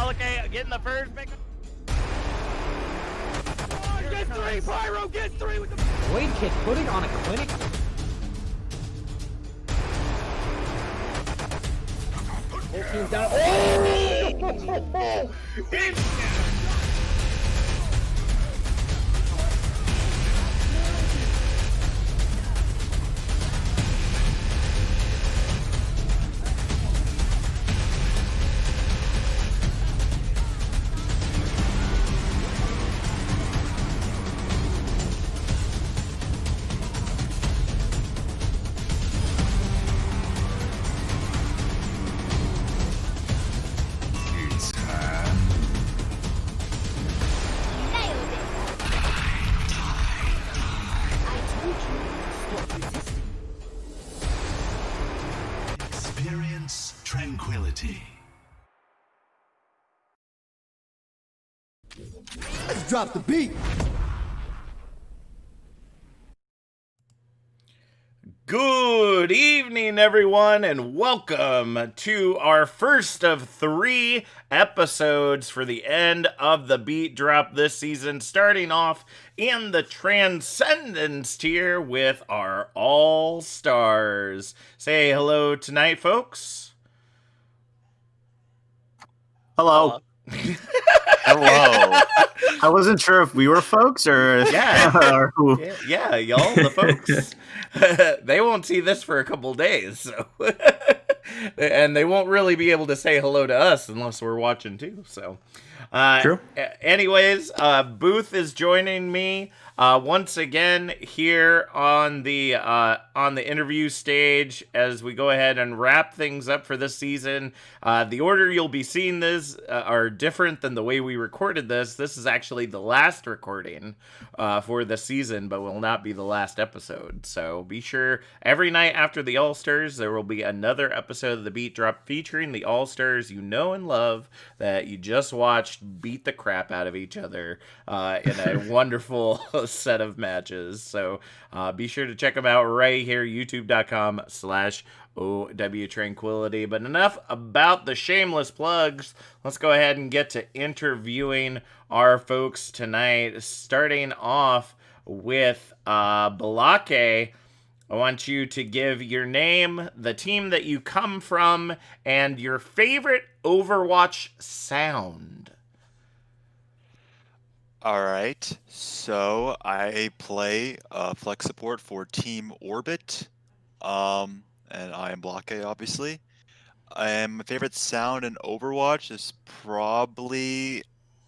Balake getting the first pick. Get 3, Pyro, get 3 with the Wade Kid putting on a clinic. Whole team down. Oh! Experience tranquility. Let's drop the beat. Good evening, everyone, and welcome to our first of 3 episodes for the end of the BeatDrop this season, starting off in the Transcendence tier with our All-Stars. Say hello tonight, folks. Hello. Hello. I wasn't sure if we were folks or Yeah. or who. Yeah, y'all, the folks. They won't see this for a couple days, so and they won't really be able to say hello to us unless we're watching too. So, True. Anyways, Booth is joining me once again here on the interview stage as we go ahead and wrap things up for this season. The order you'll be seeing this are different than the way we recorded this. This is actually the last recording for the season, but will not be the last episode. So be sure every night after the All-Stars, there will be another episode of the BeatDrop featuring the All-Stars you know and love that you just watched beat the crap out of each other in a wonderful set of matches. So be sure to check them out right here, youtube.com/OW Tranquility. But enough about the shameless plugs. Let's go ahead and get to interviewing our folks tonight. Starting off with Balake. I want you to give your name, the team that you come from, and your favorite Overwatch sound. Alright, so I play flex support for Team Orbit, and I am Blockade, obviously. My favorite sound in Overwatch is probably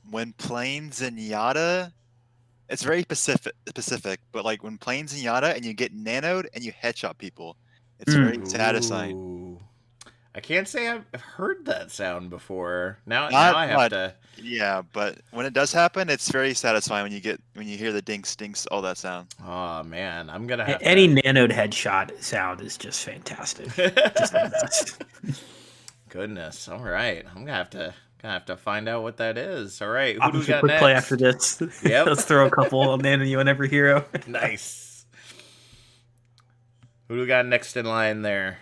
when playing Zenyatta. It's very specific, but like when playing Zenyatta and you get nanoed and you headshot people, it's very satisfying. Ooh. I can't say I've heard that sound before. Now Not I have much. to. Yeah, but when it does happen, it's very satisfying when you hear the dinks, dinks, all that sound. Oh man, I'm gonna have Any to. nanoed headshot sound is just fantastic. Just the best. Goodness. All right, I'm gonna have to find out what that is. All right, who do we Obviously, got quick next? play after this. Yep. Let's throw a couple of nano you on every hero. Nice. Who do we got next in line there?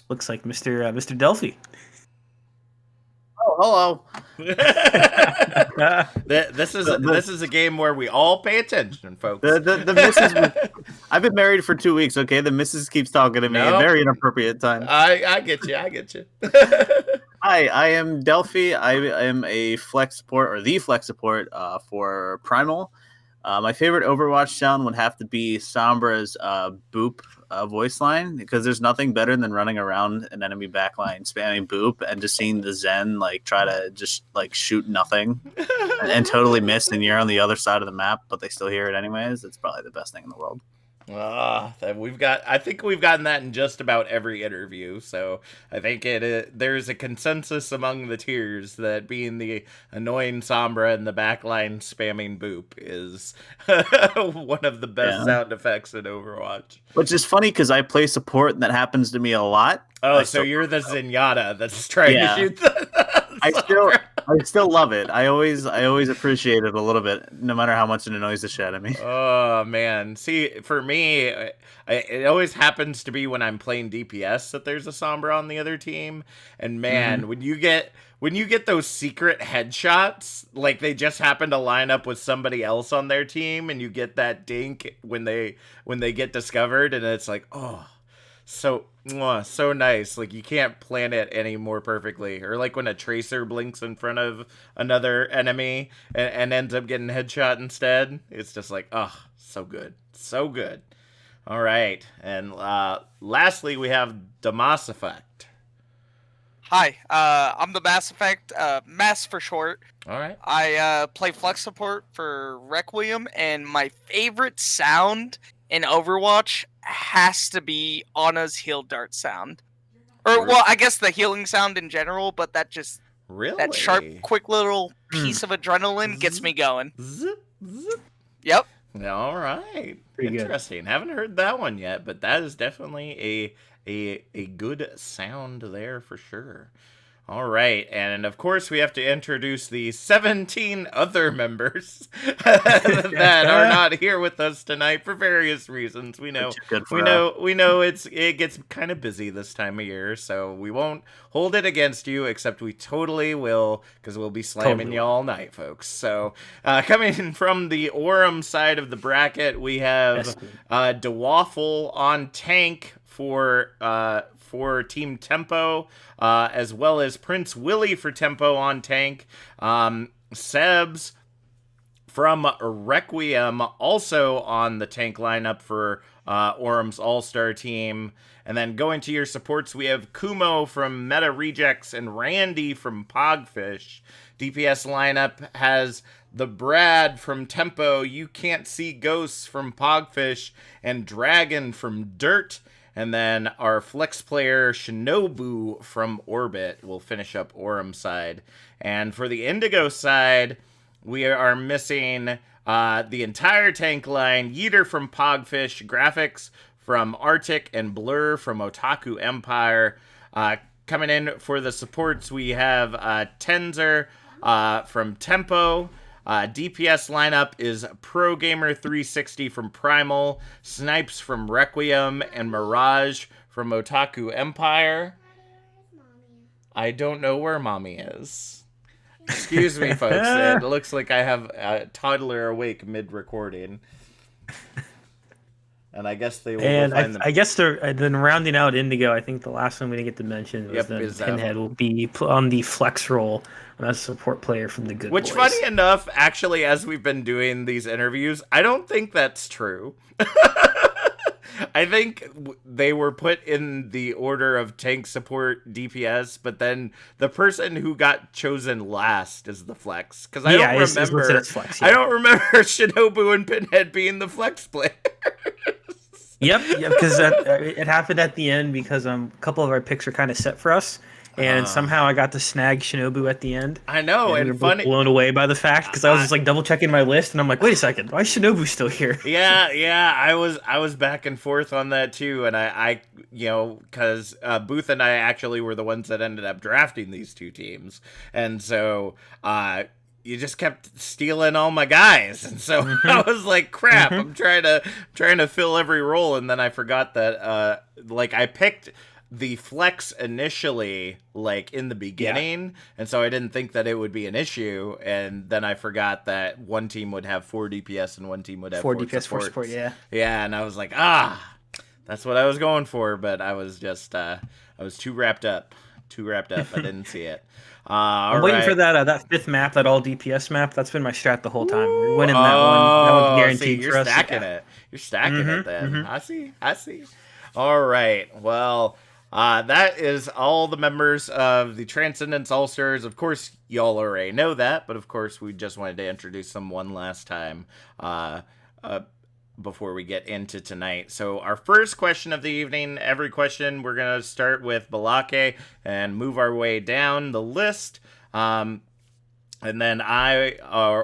Looks like Mr. Delphi. Oh, hello. This is a game where we all pay attention, folks. The missus. I've been married for 2 weeks. Okay, the missus keeps talking to me at Nope. very inappropriate times. I get you. Hi, I am Delphi. I am a flex support or the flex support for Primal. My favorite Overwatch sound would have to be Sombra's boop voice line, because there's nothing better than running around an enemy backline spamming boop and just seeing the Zen like try to just like shoot nothing and totally miss, and you're on the other side of the map, but they still hear it anyways. It's probably the best thing in the world. I think we've gotten that in just about every interview. So I think there's a consensus among the tiers that being the annoying Sombra and the backline spamming boop is one of the best sound effects in Overwatch. Which is funny because I play support and that happens to me a lot. Oh, so you're the Zenyatta that's trying to shoot the I still love it. I always appreciate it a little bit, no matter how much it annoys the shit out of me. Oh man, see, for me, it always happens to be when I'm playing DPS that there's a Sombra on the other team, and man, when you get those secret headshots, like they just happen to line up with somebody else on their team, and you get that dink when they get discovered, and it's like, oh, so so nice. Like you can't plan it any more perfectly. Or like when a tracer blinks in front of another enemy and ends up getting headshot instead. It's just like, oh, so good. So good. All right. And lastly, we have the Mass Effect. Hi, I'm the Mass Effect, Mass for short. All right. I play Flex Support for Requiem, and my favorite sound in Overwatch has to be Ana's heal dart sound. Or, well, I guess the healing sound in general, but that sharp, quick little piece of adrenaline gets me going. Zip, zip. Yep. All right. Pretty good. Interesting. Haven't heard that one yet, but that is definitely a good sound there for sure. All right, and of course we have to introduce the 17 other members that are not here with us tonight for various reasons. We know it gets kind of busy this time of year, so we won't hold it against you, except we totally will, because we'll be slamming you all night, folks. So coming from the Aurum side of the bracket, we have DeWaffle on tank for Team Tempo, as well as Prince Willie for Tempo on tank. Sebs from Requiem also on the tank lineup for Aurum's All-Star team. And then going to your supports, we have Kumo from Meta Rejects and Randy from Pogfish. DPS lineup has the Brad from Tempo, You Can't See Ghosts from Pogfish, and Dragon from Dirt. And then our flex player, Shinobu from Orbit, will finish up Aurum side. And for the Indigo side, we are missing the entire tank line. Yeeter from Pogfish, Graphics from Arctic, and Blur from Otaku Empire. Coming in for the supports, we have Tenzer from Tempo. DPS lineup is Pro Gamer 360 from Primal, Snipes from Requiem, and Mirage from Otaku Empire. I don't know where Mommy is. Excuse me, folks. It looks like I have a toddler awake mid-recording. And I guess they will And find them. I guess they're then rounding out Indigo. I think the last one we didn't get to mention was Pinhead will be on the flex role as a support player from the Good Which, Boys. funny enough, actually, as we've been doing these interviews, I don't think that's true. I think they were put in the order of tank support DPS, but then the person who got chosen last is the flex. Because I don't remember. Flex, I don't remember Shinobu and Pinhead being the flex players. Yep, because it happened at the end because a couple of our picks were kind of set for us, and somehow I got to snag Shinobu at the end. I know, and we were funny, blown away by the fact because I was just like double checking my list, and I'm like, wait a second, why is Shinobu still here? Yeah, I was back and forth on that too, and I because Booth and I actually were the ones that ended up drafting these two teams, and so you just kept stealing all my guys, and so I was like, crap, I'm trying to fill every role, and then I forgot that I picked the flex initially, like in the beginning, and so I didn't think that it would be an issue, and then I forgot that one team would have 4 DPS and one team would have 4 DPS, 4 support, yeah, and I was like, that's what I was going for, but I was just I was too wrapped up, I didn't see it. I'm waiting for that fifth map, that all DPS map. That's been my strat the whole time. We're winning that one. That one's guaranteed for us. You're stacking it then. I see. All right. Well, that is all the members of the Transcendence All-Stars. Of course, y'all already know that, but of course, we just wanted to introduce them one last time before we get into tonight. So our first question of the evening, every question, we're going to start with Balake and move our way down the list. And then I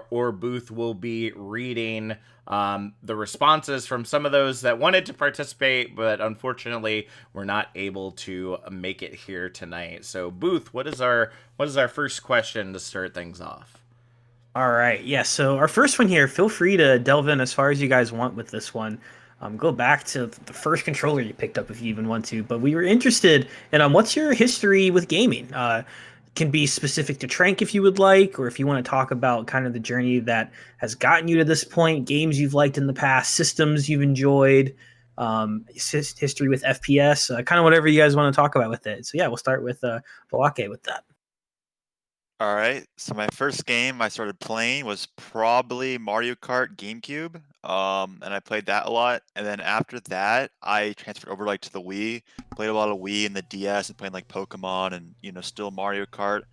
or Booth will be reading the responses from some of those that wanted to participate, but unfortunately were not able to make it here tonight. So, Booth, what is our first question to start things off? All right. Yeah. So our first one here, feel free to delve in as far as you guys want with this one. Go back to the first controller you picked up if you even want to. But we were interested in what's your history with gaming? Can be specific to Trank if you would like, or if you want to talk about kind of the journey that has gotten you to this point, games you've liked in the past, systems you've enjoyed, history with FPS, kind of whatever you guys want to talk about with it. So yeah, we'll start with Velake with that. All right. So my first game I started playing was probably Mario Kart GameCube. And I played that a lot. And then after that, I transferred over like to the Wii, played a lot of Wii and the DS and playing like Pokemon and still Mario Kart.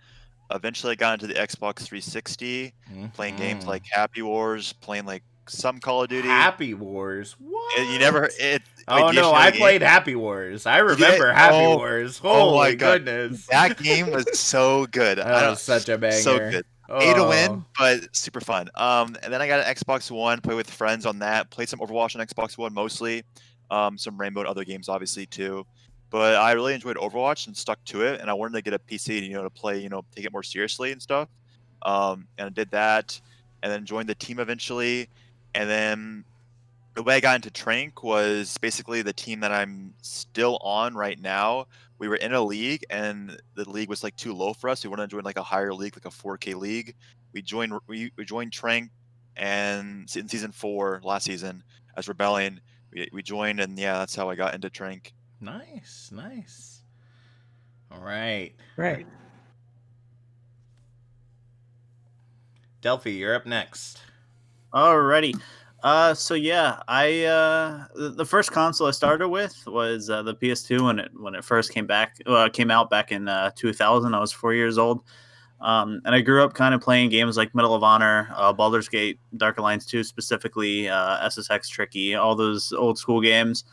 Eventually I got into the Xbox 360, playing games like Happy Wars, playing like some Call of Duty. Happy Wars? What? You never Oh wait, no, I played Happy Wars. I remember Happy Wars. Oh my Holy God. goodness. That game was so good. That was such a banger. So good. Pay to win, but super fun. And then I got an Xbox One, play with friends on that, played some Overwatch on Xbox One mostly, some Rainbow and other games obviously too. But I really enjoyed Overwatch and stuck to it, and I wanted to get a PC to play, take it more seriously and stuff. And I did that, and then joined the team eventually, and then the way I got into Trank was basically the team that I'm still on right now. We were in a league, and the league was like too low for us. We wanted to join like a higher league, like a 4K league. We joined Trank, and in season 4 last season as Rebellion, we joined, and yeah, that's how I got into Trank. Nice. All right. Right. Delphi, you're up next. Alrighty. So yeah, the first console I started with was the PS2 when it first came out back in 2000. I was 4 years old, and I grew up kind of playing games like Medal of Honor, Baldur's Gate, Dark Alliance 2 specifically, SSX Tricky, all those old school games.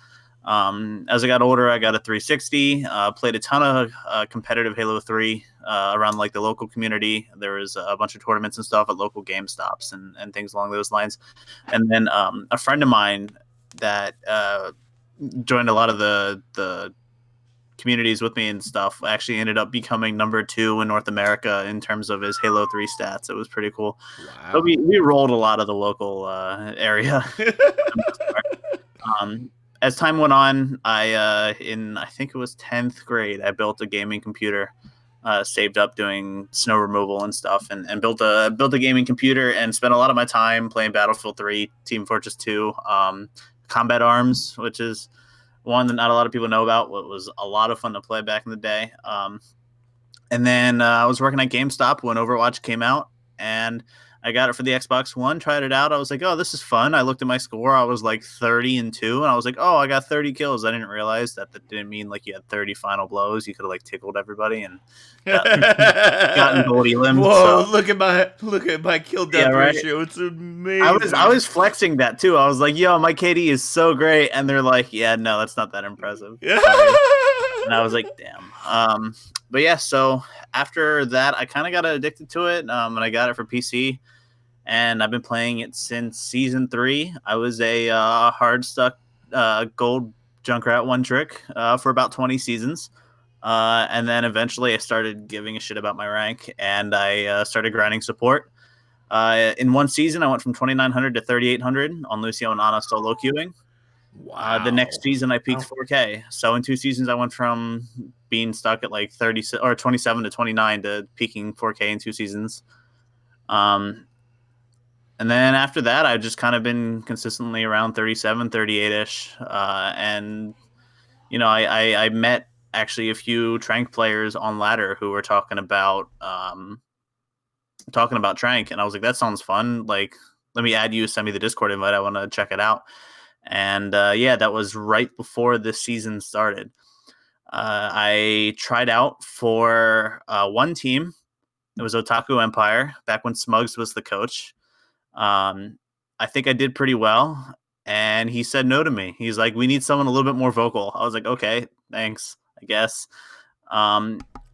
As I got older, I got a 360, played a ton of competitive Halo 3 around like the local community. There was a bunch of tournaments and stuff at local GameStops and things along those lines. And then a friend of mine that joined a lot of the communities with me and stuff actually ended up becoming number 2 in North America in terms of his Halo 3 stats. It was pretty cool. Wow. So we rolled a lot of the local area. As time went on, I think it was 10th grade, I built a gaming computer, saved up doing snow removal and stuff, and built a gaming computer and spent a lot of my time playing Battlefield 3, Team Fortress 2, Combat Arms, which is one that not a lot of people know about. It was a lot of fun to play back in the day. And then I was working at GameStop when Overwatch came out, and I got it for the Xbox One, tried it out. I was like, oh, this is fun. I looked at my score. I was like 30-2, and I was like, oh, I got 30 kills. I didn't realize that didn't mean like you had 30 final blows. You could have like tickled everybody and gotten gold elims. Whoa, so. look at my kill death ratio. It's amazing. I was flexing that too. I was like, yo, my KD is so great. And they're like, yeah, no, that's not that impressive. And I was like, damn. But yeah, so after that, I kind of got addicted to it, and I got it for PC, and I've been playing it since season 3. I was a hard stuck gold Junkrat one trick for about 20 seasons, and then eventually I started giving a shit about my rank, and I started grinding support. In one season, I went from 2,900 to 3,800 on Lucio and Ana solo queuing. Wow. The next season I peaked 4K. So in 2 seasons I went from being stuck at like 30 or 27 to 29 to peaking 4K in 2 seasons. And then after that I've just kind of been consistently around 37, 38ish. And I met actually a few Trank players on ladder who were talking about Trank, and I was like, that sounds fun. Like, let me add you, send me the Discord invite. I want to check it out. And yeah, that was right before this season started. I tried out for one team. It was Otaku Empire, back when Smugs was the coach. I think I did pretty well, and he said no to me. He's like, we need someone a little bit more vocal. I was like, okay, thanks, I guess.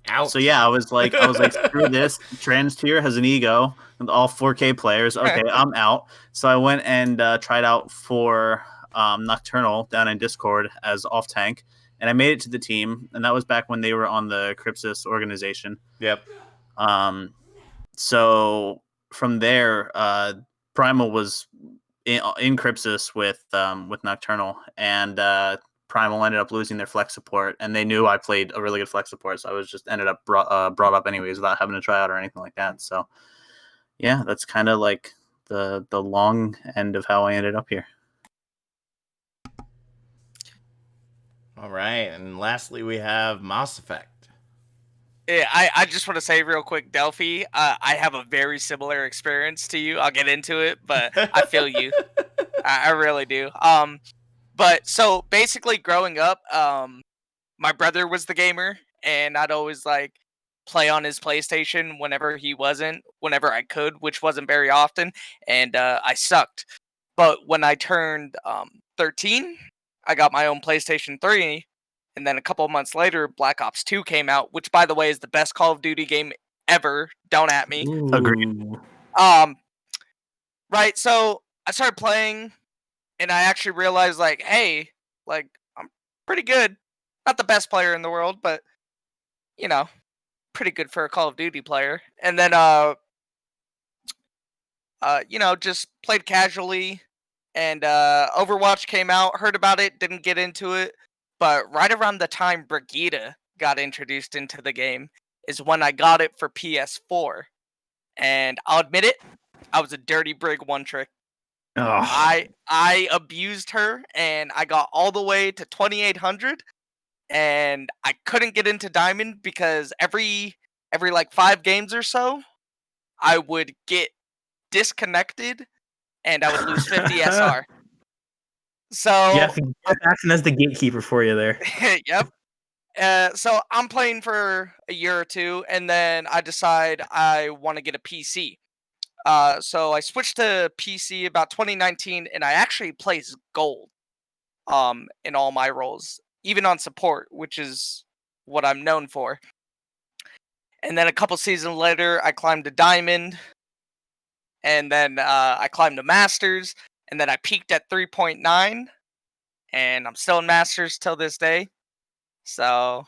Ouch. So yeah, I was like, screw this. Trans tier has an ego with all 4K players. Okay, I'm out. So I went and tried out for Nocturnal down in Discord as off tank, and I made it to the team. And that was back when they were on the Crypsis organization. Yep. So from there, Primal was in Crypsis with Nocturnal, and Primal ended up losing their flex support, and they knew I played a really good flex support, so I was just ended up brought up anyways without having to try out or anything like that. So yeah, that's kind of like the long end of how I ended up here. All right, and lastly we have Mass Effect. Yeah, I just want to say real quick, Delphi, I have a very similar experience to you. I'll get into it, but I feel you. I really do. But so basically growing up, my brother was the gamer, and I'd always like play on his PlayStation whenever I could, which wasn't very often, and I sucked. But when I turned 13, I got my own PlayStation 3, and then a couple of months later, Black Ops 2 came out, which, by the way, is the best Call of Duty game ever. Don't at me. Agreed. Right, so I started playing, and I actually realized, like, hey, like, I'm pretty good. Not the best player in the world, but, you know, pretty good for a Call of Duty player. And then, just played casually, and Overwatch came out, heard about it, didn't get into it, but right around the time Brigitte got introduced into the game is when I got it for PS4. And I'll admit it, I was a dirty Brig one trick. Oh. I abused her, and I got all the way to 2800, and I couldn't get into Diamond because every like 5 games or so, I would get disconnected, and I would lose 50 SR. So Jeff acting as the gatekeeper for you there. yep. So I'm playing for a year or two, and then I decide I want to get a PC. So I switched to PC about 2019, and I actually place gold in all my roles, even on support, which is what I'm known for. And then a couple seasons later, I climbed to Diamond, and then I climbed to Masters, and then I peaked at 3.9, and I'm still in Masters till this day. So,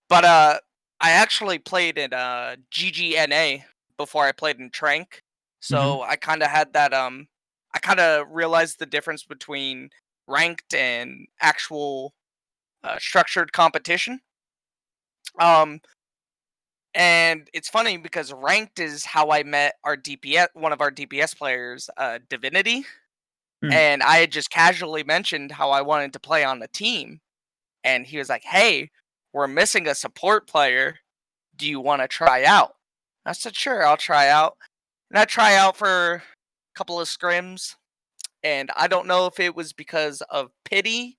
But I actually played in GGNA before I played in Trank. So I kind of had that I kind of realized the difference between ranked and actual structured competition. And it's funny because ranked is how I met our DPS, one of our DPS players, Divinity. And I had just casually mentioned how I wanted to play on the team. And he was like, hey, we're missing a support player. Do you want to try out? I said, sure, I'll try out. And I try out for a couple of scrims. And I don't know if it was because of pity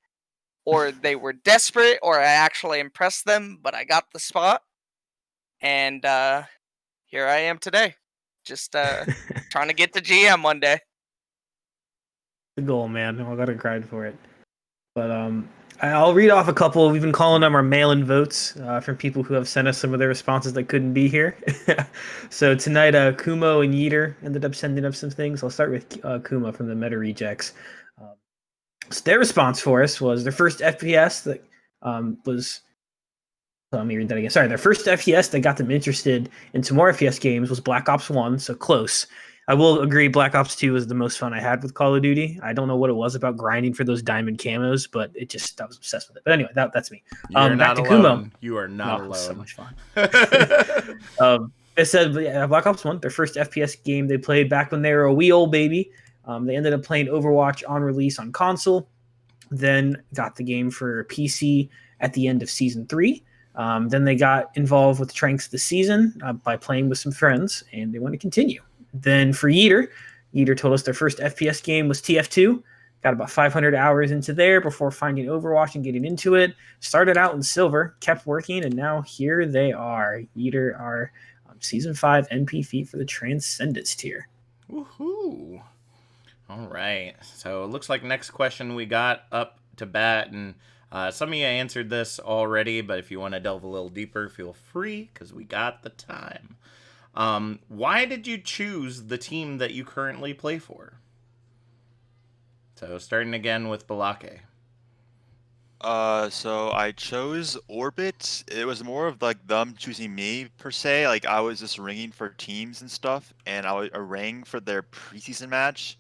or they were desperate or I actually impressed them, but I got the spot. And here I am today. Just trying to get to GM one day. The goal, man. I gotta grind for it. But I'll read off a couple. We've been calling them our mail-in votes from people who have sent us some of their responses that couldn't be here. So tonight, Kumo and Yeeter ended up sending up some things. I'll start with Kuma from the Meta Rejects. So their response for us was their first FPS that was... Let me read that again. Sorry, their first FPS that got them interested in some more FPS games was Black Ops 1, so close. I will agree Black Ops 2 was the most fun I had with Call of Duty. I don't know what it was about grinding for those diamond camos, but I was obsessed with it. But anyway, that's me. You're back not to alone. Kumo. You are not alone. So much fun. It said Black Ops 1, their first FPS game they played back when they were a wee old baby. They ended up playing Overwatch on release on console, then got the game for PC at the end of Season 3. Then they got involved with Tranks this season by playing with some friends, and they want to continue. Then for Yeeter told us their first FPS game was TF2. Got about 500 hours into there before finding Overwatch and getting into it. Started out in silver, kept working, and now here they are. Yeeter are Season 5 NPV for the Transcendence tier. Woohoo! All right. So it looks like next question we got up to bat, and Some of you answered this already, but if you want to delve a little deeper, feel free because we got the time. Why did you choose the team that you currently play for? So starting again with Balake. So I chose Orbit. It was more of like them choosing me per se. Like I was just ringing for teams and stuff, and I rang for their preseason match,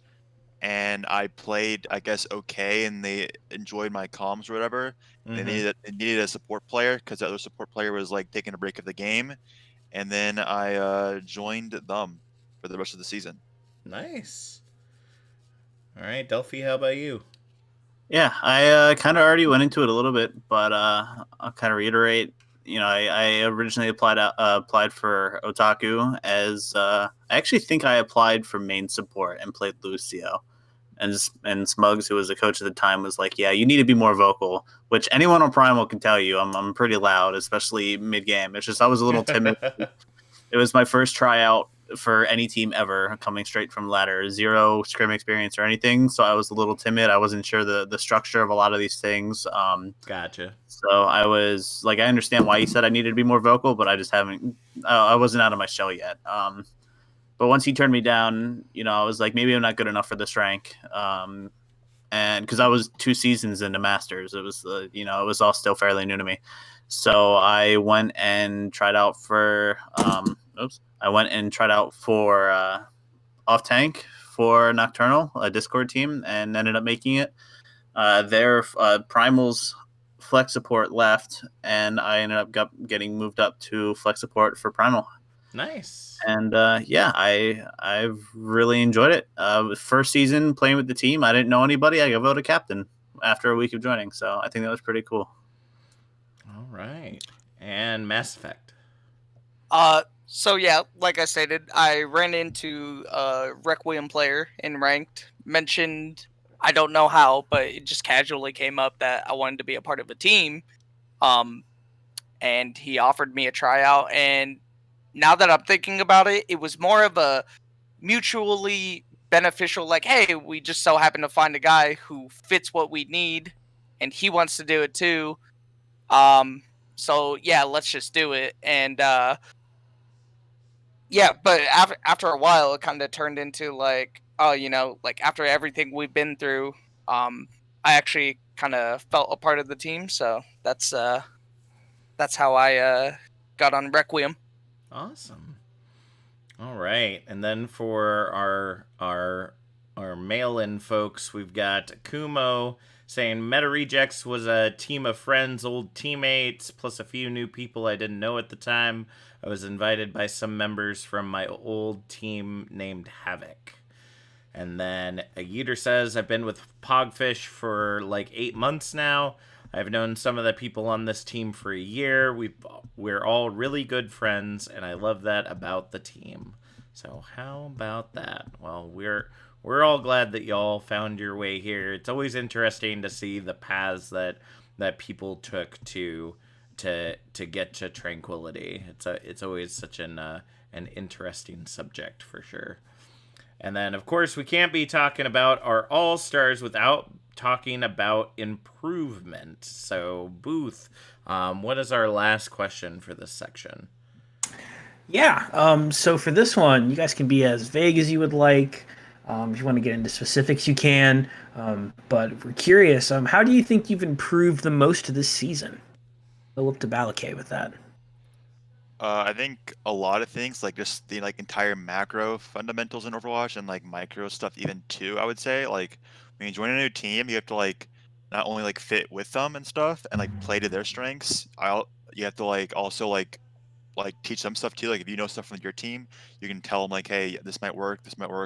and I played, I guess, okay, and they enjoyed my comms or whatever. And Mm-hmm. they needed a support player because the other support player was like taking a break of the game, and then I joined them for the rest of the season. Nice. All right, Delphi, how about you? Yeah, I kind of already went into it a little bit, but I'll kind of reiterate. You know, I originally applied for Otaku as I actually think I applied for main support and played Lucio. And Smugs, who was the coach at the time, was like, "Yeah, you need to be more vocal." Which anyone on Primal can tell you, I'm pretty loud, especially mid game. It's just I was a little timid. It was my first tryout for any team ever, coming straight from ladder, zero scrim experience or anything. So I was a little timid. I wasn't sure the structure of a lot of these things. Gotcha. So I was like, I understand why he said I needed to be more vocal, but I just haven't. I wasn't out of my shell yet. But once he turned me down, you know, I was like, maybe I'm not good enough for this rank. And because I was 2 seasons into Masters, it was you know, it was all still fairly new to me. So I went and tried out for I went and tried out for off tank for Nocturnal, a Discord team, and ended up making it. Their Primal's flex support left, and I ended up getting moved up to flex support for Primal. Nice. And yeah, I've really enjoyed it. First season playing with the team, I didn't know anybody. I got voted captain after a week of joining, so I think that was pretty cool. All right. And Mass Effect. So yeah, like I stated, I ran into a Requiem player in ranked. Mentioned, I don't know how, but it just casually came up that I wanted to be a part of a team. And he offered me a tryout. And now that I'm thinking about it, it was more of a mutually beneficial, like, hey, we just so happen to find a guy who fits what we need, and he wants to do it too. So yeah, let's just do it. And yeah, but after a while, it kind of turned into like, oh, you know, like after everything we've been through, I actually kind of felt a part of the team. So that's how I got on Requiem. Awesome. All right. And then for our mail-in folks, we've got Kumo saying Meta Rejects was a team of friends, old teammates, plus a few new people I didn't know at the time. I was invited by some members from my old team named Havoc. And then a Yeeter says, I've been with Pogfish for like 8 months now. I've known some of the people on this team for a year. We're all really good friends, and I love that about the team. So how about that? Well, we're all glad that y'all found your way here. It's always interesting to see the paths that people took to get to tranquility. It's always such an interesting subject for sure. And then, of course, we can't be talking about our All Stars without talking about improvement. So, Booth, what is our last question for this section? Yeah. So for this one, you guys can be as vague as you would like. If you want to get into specifics, you can. But we're curious. How do you think you've improved the most this season? I'll look to Balakay with that. I think a lot of things, like just the like entire macro fundamentals in Overwatch and like micro stuff even too, I would say. Like when you join a new team, you have to like not only like fit with them and stuff and like play to their strengths. You have to like also like teach them stuff too. Like if you know stuff from your team, you can tell them like, hey, this might work,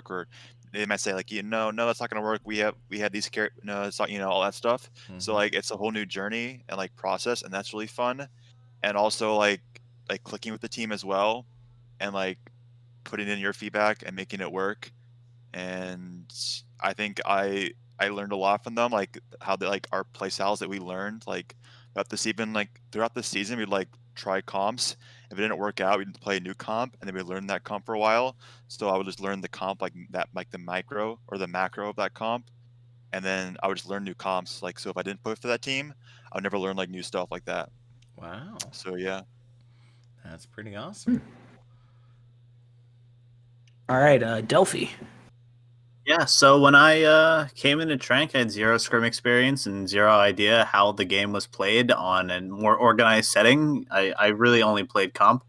or they might say like, you know, no, that's not gonna work. We had these no, it's not, you know, all that stuff. So Mm-hmm. like it's a whole new journey and like process, and that's really fun. And also like clicking with the team as well, and like putting in your feedback and making it work. And I think I learned a lot from them, like how they like our play styles that we learned like throughout this, even like throughout the season we'd like try comps. If it didn't work out, we'd play a new comp, and then we learn that comp for a while. So I would just learn the comp like that, like the micro or the macro of that comp, and then I would just learn new comps. Like, so if I didn't play for that team, I would never learn like new stuff like that. Wow, So yeah. that's pretty awesome. All right, Delphi. Yeah, so when I came into Trank, I had zero scrim experience and zero idea how the game was played on a more organized setting. I really only played comp.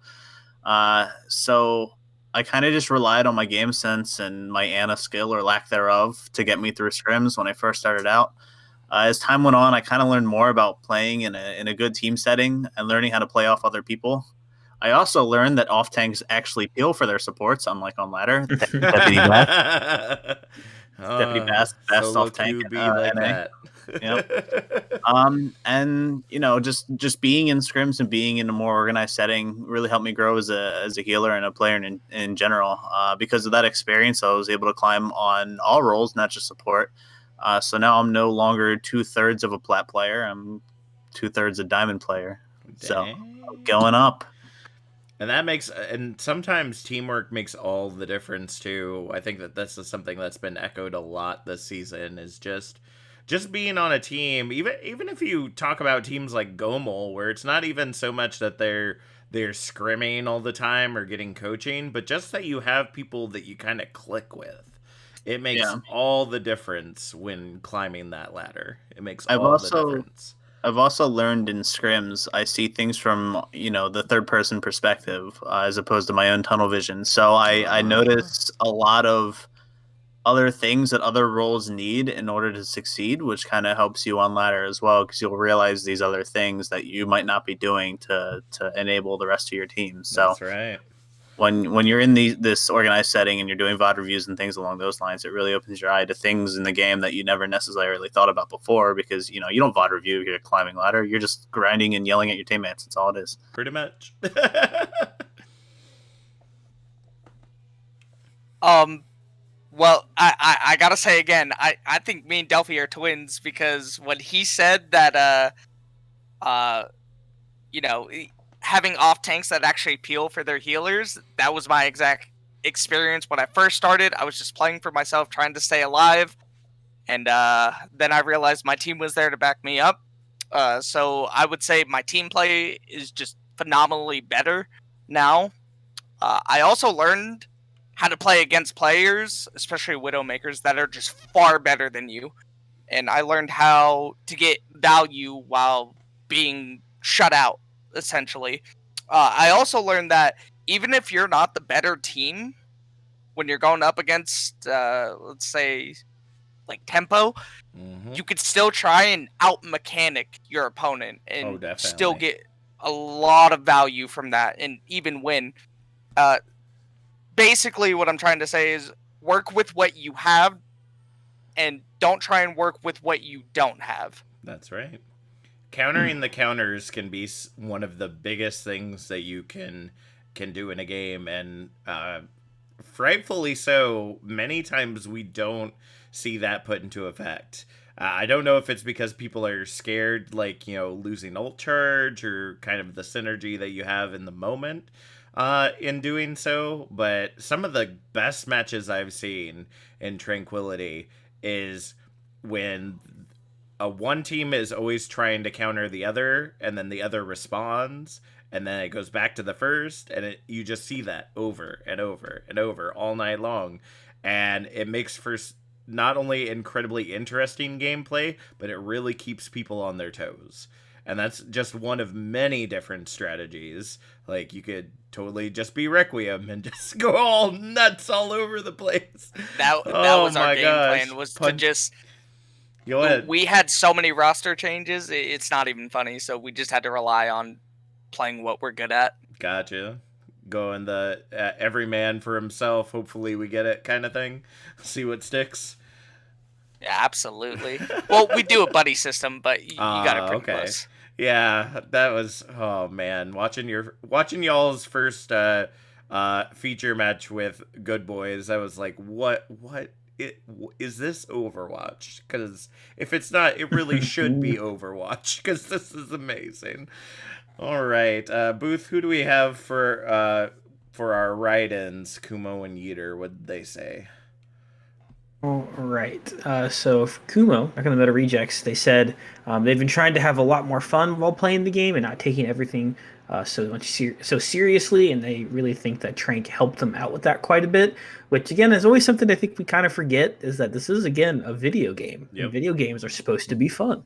So I kind of just relied on my game sense and my Ana skill or lack thereof to get me through scrims when I first started out. As time went on, I kind of learned more about playing in a good team setting and learning how to play off other people. I also learned that off tanks actually peel for their supports, unlike on ladder. Thank you, Deputy Bass. Deputy Bass, best Solo off tank QB like NA. that. Yep. And just being in scrims and being in a more organized setting really helped me grow as a healer and a player in general. Because of that experience, I was able to climb on all roles, not just support. So now I'm no longer 2/3 of a plat player. I'm 2/3 a diamond player. So I'm going up. And that makes, and sometimes teamwork makes all the difference too. I think that this is something that's been echoed a lot this season, is just being on a team. Even if you talk about teams like Gomel, where it's not even so much that they're scrimming all the time or getting coaching, but just that you have people that you kind of click with. It makes all the difference when climbing that ladder. It makes the difference. I've also learned in scrims, I see things from, the third person perspective as opposed to my own tunnel vision. So I notice a lot of other things that other roles need in order to succeed, which kind of helps you on ladder as well, because you'll realize these other things that you might not be doing to enable the rest of your team. So that's right. When you're in this organized setting and you're doing VOD reviews and things along those lines, it really opens your eye to things in the game that you never necessarily thought about before, because you don't VOD review, you're climbing ladder, you're just grinding and yelling at your teammates. That's all it is. Pretty much. Well, I gotta say again, I think me and Delphi are twins, because when he said that having off tanks that actually peel for their healers, that was my exact experience when I first started. I was just playing for myself, trying to stay alive, and then I realized my team was there to back me up. So I would say my team play is just phenomenally better now. I also learned how to play against players, especially Widowmakers, that are just far better than you. And I learned how to get value while being shut out, essentially. I also learned that even if you're not the better team, when you're going up against, let's say, like Tempo, you could still try and out-mechanic your opponent and still get a lot of value from that and even win. Basically, what I'm trying to say is work with what you have and don't try and work with what you don't have. That's right. Countering the counters can be one of the biggest things that you can do in a game, and frightfully so, many times we don't see that put into effect. I don't know if it's because people are scared, like, losing ult charge or kind of the synergy that you have in the moment in doing so, but some of the best matches I've seen in Tranquility is when one team is always trying to counter the other, and then the other responds, and then it goes back to the first, and you just see that over and over and over all night long, and it makes for not only incredibly interesting gameplay, but it really keeps people on their toes. And that's just one of many different strategies. Like, you could totally just be Requiem and just go all nuts all over the place. That was our game plan, was to just... Go ahead. We had so many roster changes, it's not even funny, so we just had to rely on playing what we're good at. Gotcha. Going the every man for himself, hopefully we get it kind of thing. See what sticks. Yeah, absolutely. Well, we do a buddy system, but you got it pretty close. Yeah, that was, oh man, watching y'all's first feature match with Good Boys. I was like, what is this Overwatch? Because if it's not, it really should be Overwatch, because this is amazing. All right, Booth, who do we have for our ride-ins? Kumo and Yeeter, what did they say? All right. So for Kumo, back on the Meta Rejects, they said they've been trying to have a lot more fun while playing the game and not taking everything so seriously, and they really think that Trank helped them out with that quite a bit. Which again is always something I think we kind of forget is that this is again a video game, and Yep. video games are supposed to be fun.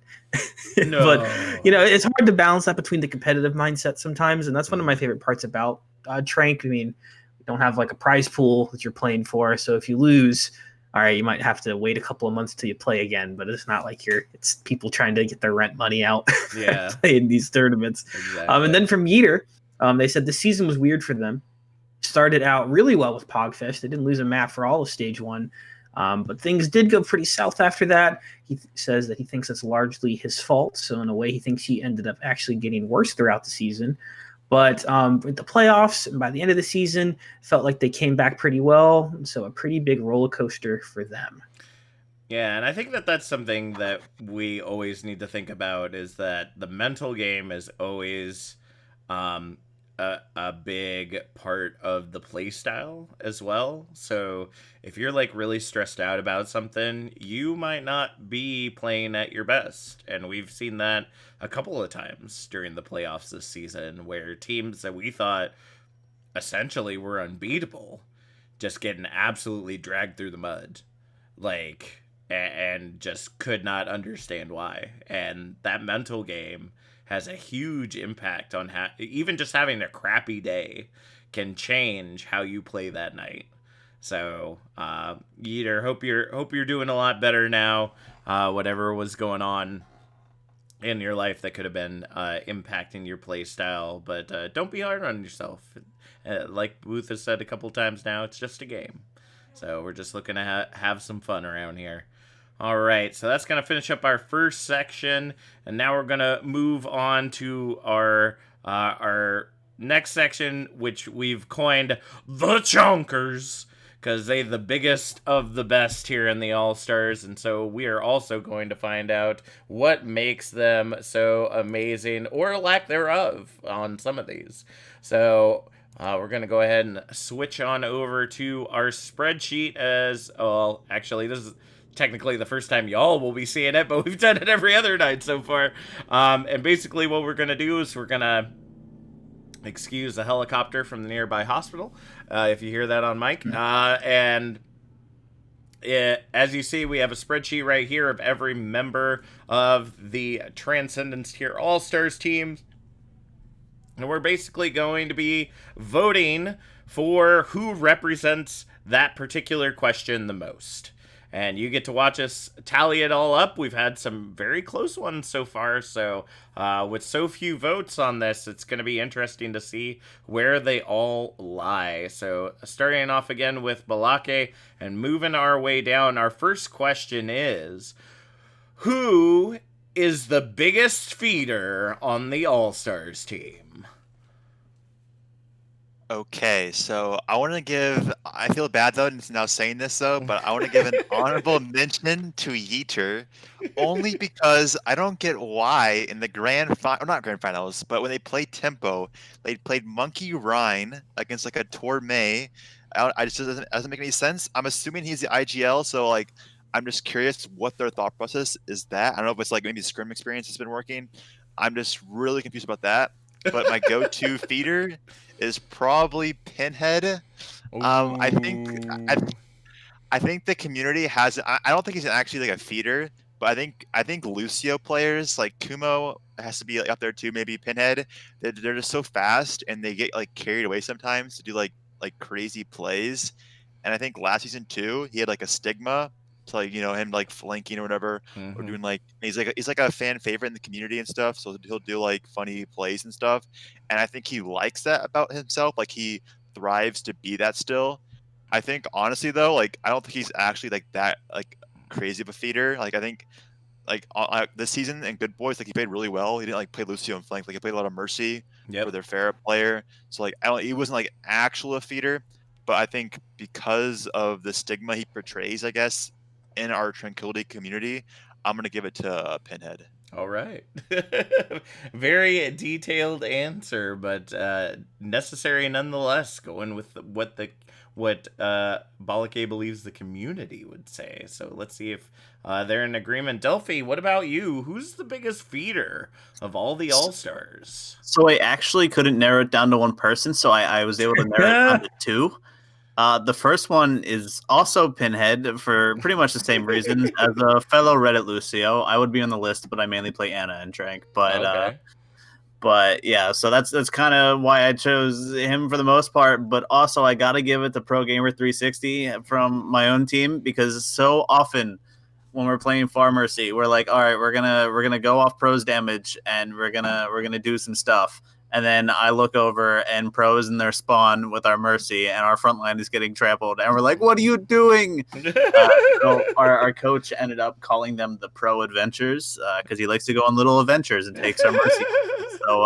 No. But it's hard to balance that between the competitive mindset sometimes, and that's one of my favorite parts about Trank. I mean, we don't have like a prize pool that you're playing for, so if you lose, all right, you might have to wait a couple of months till you play again, but it's not like it's people trying to get their rent money out Yeah. playing these tournaments. Exactly. And then from Yeeter, they said the season was weird for them. Started out really well with Pogfest. They didn't lose a map for all of stage one, but things did go pretty south after that. He says that he thinks it's largely his fault. So in a way, he thinks he ended up actually getting worse throughout the season. But with the playoffs, and by the end of the season, felt like they came back pretty well. So a pretty big roller coaster for them. Yeah, and I think that that's something that we always need to think about is that the mental game is always um, a big part of the play style as well. So if you're like really stressed out about something, you might not be playing at your best. And we've seen that a couple of times during the playoffs this season where teams that we thought essentially were unbeatable just getting absolutely dragged through the mud. Like, and just could not understand why. And that mental game has a huge impact on how even just having a crappy day can change how you play that night. So, Yeater, hope you're doing a lot better now. Whatever was going on in your life that could have been impacting your play style, but don't be hard on yourself. Like Booth has said a couple times now, it's just a game. So we're just looking to have some fun around here. All right, so that's going to finish up our first section, and now we're going to move on to our next section, which we've coined the Chonkers, because they're the biggest of the best here in the All-Stars, and so we are also going to find out what makes them so amazing, or lack thereof, on some of these. So we're going to go ahead and switch on over to our spreadsheet as, well, actually, this is technically the first time y'all will be seeing it, but we've done it every other night so far. And basically what we're going to do is we're going to excuse a helicopter from the nearby hospital, if you hear that on mic. As you see, we have a spreadsheet right here of every member of the Transcendence Tier All-Stars team. And we're basically going to be voting for who represents that particular question the most. And you get to watch us tally it all up. We've had some very close ones so far. So with so few votes on this, it's going to be interesting to see where they all lie. So starting off again with Balake and moving our way down, our first question is, who is the biggest feeder on the All-Stars team? Okay, so I feel bad though now saying this though, but I want to give an honorable mention to Yeeter, only because I don't get why in the not grand finals, but when they played Tempo, they played Monkey Rhine against like a Torme. I just doesn't make any sense. I'm assuming he's the IGL, so like I'm just curious what their thought process is that. I don't know if it's like maybe Scrim experience has been working. I'm just really confused about that. But my go-to feeder is probably Pinhead. I think the community has. I don't think he's actually like a feeder, but I think Lucio players like Kumo has to be like, up there too. Maybe Pinhead. They're just so fast and they get like carried away sometimes to do like crazy plays. And I think last season too, he had like a stigma to like him like flanking or whatever, or doing like he's like a fan favorite in the community and stuff. So he'll do like funny plays and stuff. And I think he likes that about himself. Like he thrives to be that still. I think honestly though, like I don't think he's actually like that like crazy of a feeder. Like I think like this season in Good Boys, like he played really well. He didn't like play Lucio and flank. Like he played a lot of Mercy for their fair player. So like he wasn't like actual a feeder, but I think because of the stigma he portrays, I guess, in our Tranquility community, I'm gonna give it to Pinhead. All right. Very detailed answer, but necessary nonetheless, going with what Balake believes the community would say. So let's see if they're in agreement. Delphi, what about you? Who's the biggest feeder of all the All-Stars? So I actually couldn't narrow it down to one person, so I was able to narrow it down to two. The first one is also Pinhead for pretty much the same reasons. As a fellow Reddit Lucio, I would be on the list, but I mainly play Anna and Trank. But yeah, so that's kind of why I chose him for the most part. But also, I gotta give it to Pro Gamer 360 from my own team, because so often when we're playing Far Mercy, we're like, all right, we're gonna go off Pro's damage and we're gonna do some stuff. And then I look over and Pro's in their spawn with our Mercy, and our front line is getting trampled. And we're like, what are you doing? So our coach ended up calling them the Pro Adventures, because he likes to go on little adventures and takes our Mercy. So,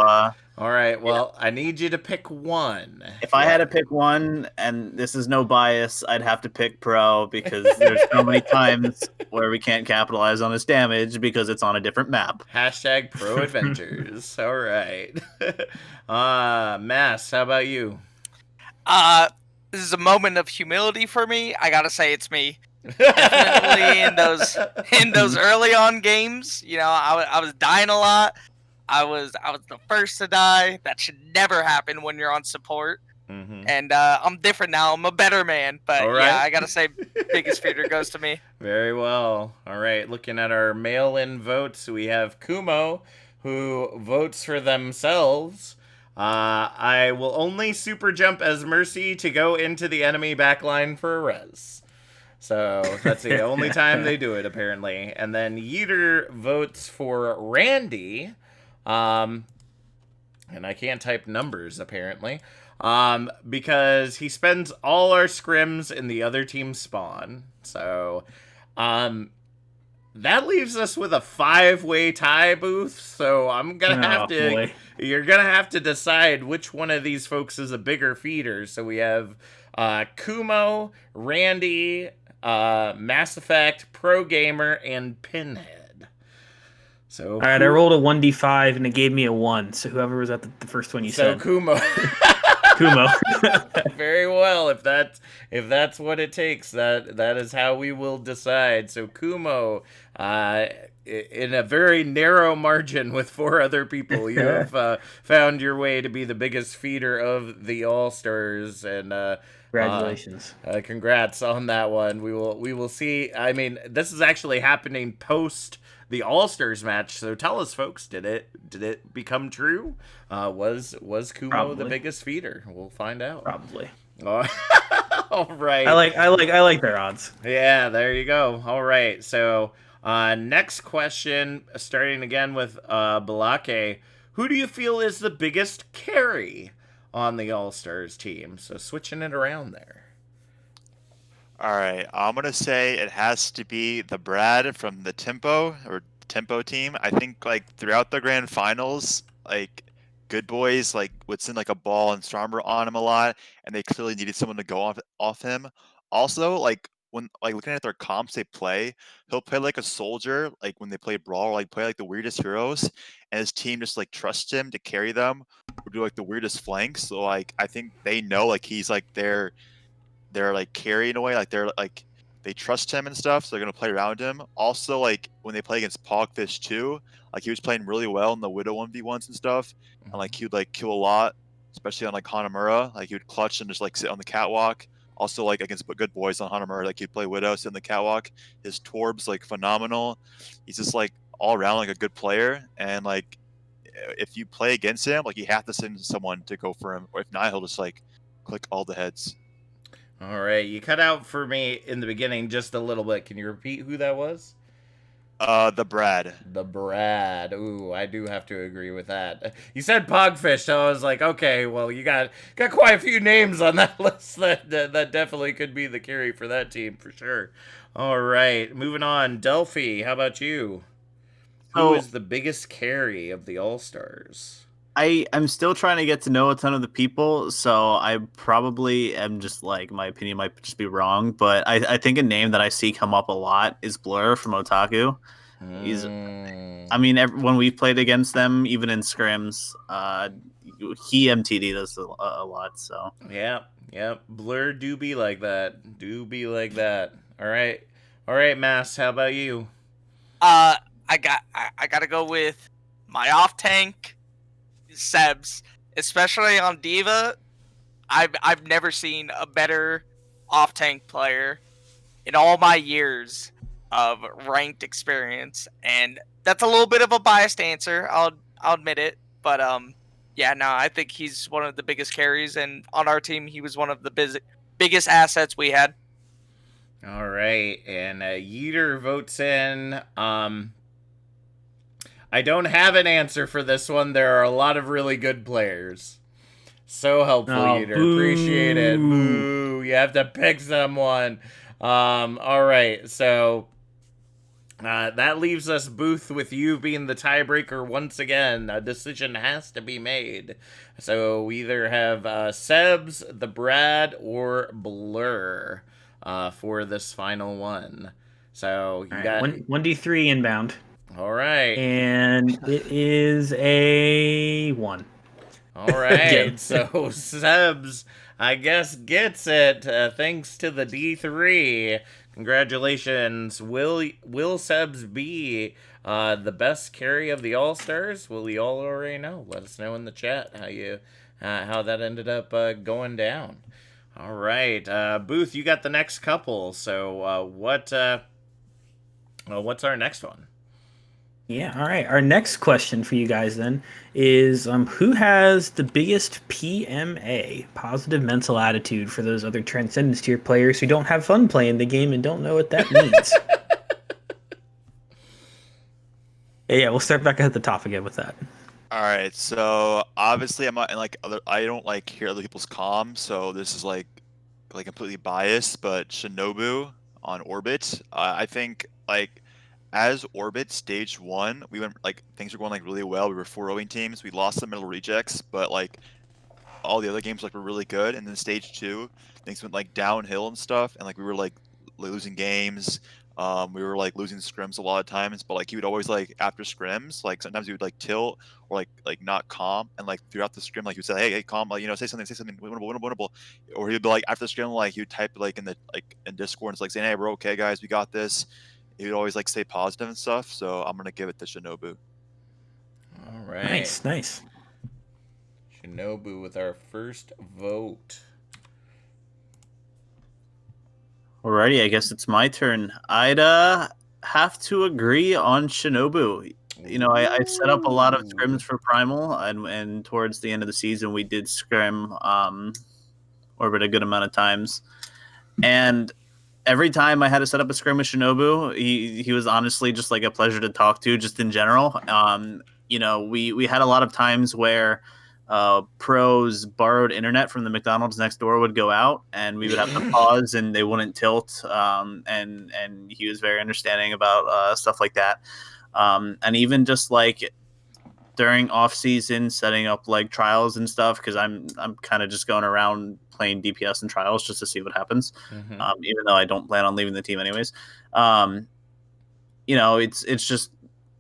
all right, well, yeah. I need you to pick one. If I had to pick one, and this is no bias, I'd have to pick Pro, because there's so many times where we can't capitalize on his damage because it's on a different map. Hashtag Pro Adventures. All right. Mass, how about you? This is a moment of humility for me. I gotta say it's me. Definitely in those early on games, you know, I was dying a lot. I was the first to die. That should never happen when you're on support. Mm-hmm. And I'm different now. I'm a better man. But yeah, I gotta say, biggest feeder goes to me. Very well. All right, looking at our mail-in votes, we have Kumo, who votes for themselves. I will only super jump as Mercy to go into the enemy backline for a res. So that's the only time they do it, apparently. And then Yeeter votes for Randy. And I can't type numbers, apparently. Because he spends all our scrims in the other team's spawn. So, that leaves us with a 5-way tie, Booth. So I'm gonna have to. Boy. You're gonna have to decide which one of these folks is a bigger feeder. So we have Kumo, Randy, Mass Effect, Pro Gamer, and Pinhead. So all right, I rolled a 1d5 and it gave me a 1. So whoever was at the first one you said. So Kumo. Kumo. Very well. If that's what it takes, that is how we will decide. So Kumo, in a very narrow margin with 4 other people, you have found your way to be the biggest feeder of the All-Stars, and congratulations. Congrats on that one. We will see. I mean, this is actually happening post the All-Stars match, so tell us, folks, did it become true? Was Kumo Probably. the biggest feeder? We'll find out. Probably. All right. I like their odds. Yeah, there you go. All right. So next question, starting again with Balake. Who do you feel is the biggest carry on the All-Stars team? So switching it around there. All right, I'm gonna say it has to be the Brad from the Tempo team. I think like throughout the grand finals, like Good Boys like would send like a ball and Stormer on him a lot, and they clearly needed someone to go off him. Also, like when like looking at their comps they play, he'll play like a soldier, like when they play Brawl, or, like play like the weirdest heroes, and his team just like trusts him to carry them or do like the weirdest flanks. So like I think they know like he's like their like carrying away, like they're like they trust him and stuff, so they're gonna play around him. Also, like when they play against Pogfish too, like he was playing really well in the Widow 1v1s and stuff, and like he would like kill a lot, especially on like Hanamura. Like he would clutch and just like sit on the catwalk. Also, like against Good Boys on Hanamura, like he'd play Widow, sit on the catwalk. His Torb's like phenomenal. He's just like all around like a good player, and like if you play against him, like you have to send someone to go for him, or if not, he'll just like click all the heads. All right, you cut out for me in the beginning just a little bit. Can you repeat who that was? The Brad. The Brad. Ooh, I do have to agree with that. You said Pogfish, so I was like, okay, well, you got quite a few names on that list that definitely could be the carry for that team for sure. All right, moving on. Delphi, how about you? Who is the biggest carry of the All-Stars? I'm still trying to get to know a ton of the people, so I probably am just like, my opinion might just be wrong, but I think a name that I see come up a lot is Blur from Otaku. He's, I mean, when we've played against them, even in scrims, he MTD'd us a lot. So yeah, Yep, Blur do be like that. Do be like that. All right, Mass. How about you? I gotta go with my off tank Sebs, especially on Diva. I've never seen a better off tank player in all my years of ranked experience, and that's a little bit of a biased answer. I'll admit it, but yeah, no, I think he's one of the biggest carries, and on our team, he was one of the biggest assets we had. All right, and Yeeter votes in. I don't have an answer for this one. There are a lot of really good players. So helpful, Oh, Yeeter. Appreciate it. boo. Boo. You have to pick someone. All right, so that leaves us, Booth, with you being the tiebreaker once again. A decision has to be made. So we either have Sebs, the Brad, or Blur for this final one. So you got 1d3 inbound. all right. And it is a 1. All right, so Sebs, I guess, gets it thanks to the D3. Congratulations. Will Sebs be the best carry of the All-Stars? Well, you all already know. Let us know in the chat how that ended up going down. All right, Booth, you got the next couple. So what's our next one? Yeah, all right. Our next question for you guys then is who has the biggest PMA, positive mental attitude, for those other Transcendence Tier players who don't have fun playing the game and don't know what that means? Yeah, we'll start back at the top again with that. All right, so obviously I'm not in I don't like hear other people's comms, so this is like completely biased. But Shinobu on Orbit, I think as Orbit stage 1, we went things were going really well. We were 4-0ing teams. We lost the middle rejects, but all the other games were really good. And then stage 2, things went downhill and stuff, and we were losing games. We were losing scrims a lot of times, but he would always after scrims, sometimes he would tilt or not calm, and throughout the scrim he would say, hey calm, say something, winnable. Or he would be after the scrim, he would type in the in Discord, and it's saying, hey, we're okay guys, we got this. He would always stay positive and stuff, so I'm gonna give it to Shinobu. All right. Nice. Shinobu with our first vote. Alrighty, I guess it's my turn. I'd have to agree on Shinobu. You know, I set up a lot of scrims for Primal, and towards the end of the season, we did scrim Orbit a good amount of times. And every time I had to set up a scrim with Shinobu, he was honestly just a pleasure to talk to, just in general. You know, we had a lot of times where pros borrowed internet from the McDonald's next door would go out, and we would have to pause, and they wouldn't tilt. And he was very understanding about stuff like that. And even just during off season, setting up trials and stuff, because I'm kind of just going around playing DPS and trials just to see what happens. Even though I don't plan on leaving the team anyways. You know, it's just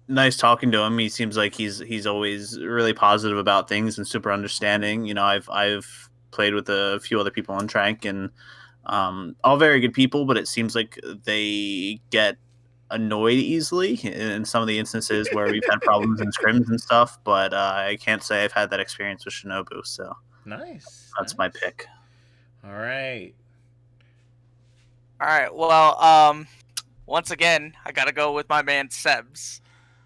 nice talking to him. He seems like he's always really positive about things and super understanding. You know, I've played with a few other people on Trank, and all very good people, but it seems like they get annoyed easily in some of the instances where we've had problems in scrims and stuff. But I can't say I've had that experience with Shinobu, so nice. That's my pick. All right. Well, once again, I gotta go with my man Sebs.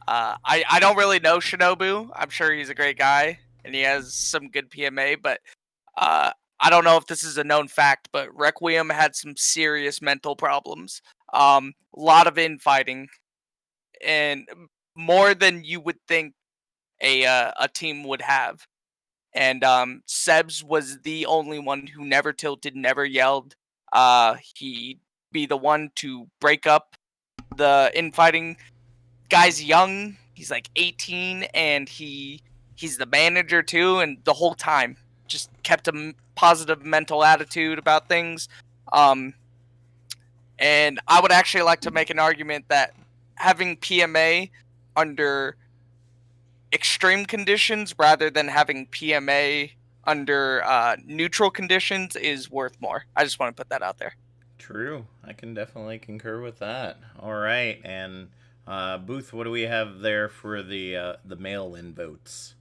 I don't really know Shinobu. I'm sure he's a great guy and he has some good PMA, but I don't know if this is a known fact, but Requiem had some serious mental problems. A lot of infighting, and more than you would think a team would have. And Sebs was the only one who never tilted, never yelled. He'd be the one to break up the infighting. Guy's young. He's 18, and he's the manager too. And the whole time, just kept a positive mental attitude about things. And I would actually like to make an argument that having PMA under extreme conditions rather than having PMA under neutral conditions is worth more. I just want to put that out there. True. I can definitely concur with that. All right, and Booth, what do we have there for the mail-in votes?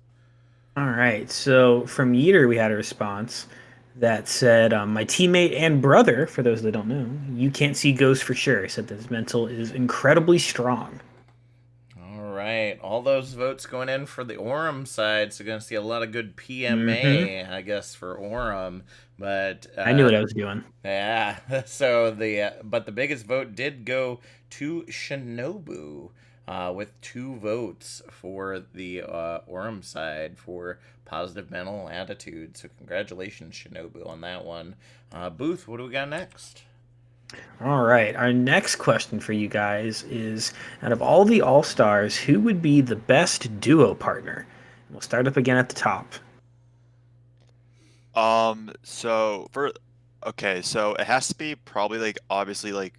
All right. So from Yeeter, we had a response that said, "My teammate and brother, for those that don't know, you can't see ghosts for sure. He said that his mental is incredibly strong." All right, all those votes going in for the Orem side, so going to see a lot of good PMA, I guess, for Orem. But I knew what I was doing. yeah, so but the biggest vote did go to Shinobu, with 2 votes for the Orem side for positive mental attitude. So congratulations, Shinobu, on that one. Booth, what do we got next? All right. Our next question for you guys is, out of all the All-Stars, who would be the best duo partner? We'll start up again at the top. So it has to be probably like obviously like,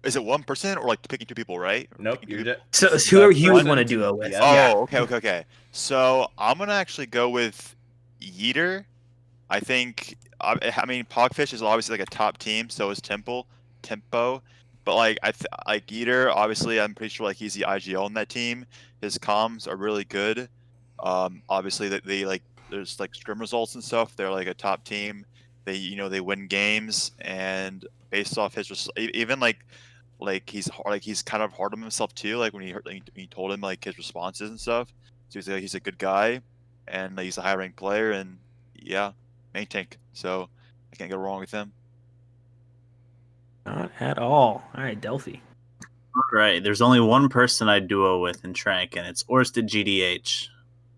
is it one person or like picking 2 people, right? Or Nope, picking you're two- So That's whoever you would one. want to duo with. Yeah. Oh, okay. So I'm gonna actually go with Yeeter. I think I mean Pogfish is obviously like a top team, so is Tempo, but like like Yeeter, obviously I'm pretty sure like he's the IGL on that team. His comms are really good. Obviously that they like there's like scrim results and stuff. They're like a top team. They win games, and based off even like he's kind of hard on himself too. Like when he told him like his responses and stuff. So he's a good guy, and he's a high ranked player, and yeah, main tank. So I can't go wrong with him. Not at all. All right, Delphi. All right, there's only one person I duo with in Trank, and it's Orsted GDH.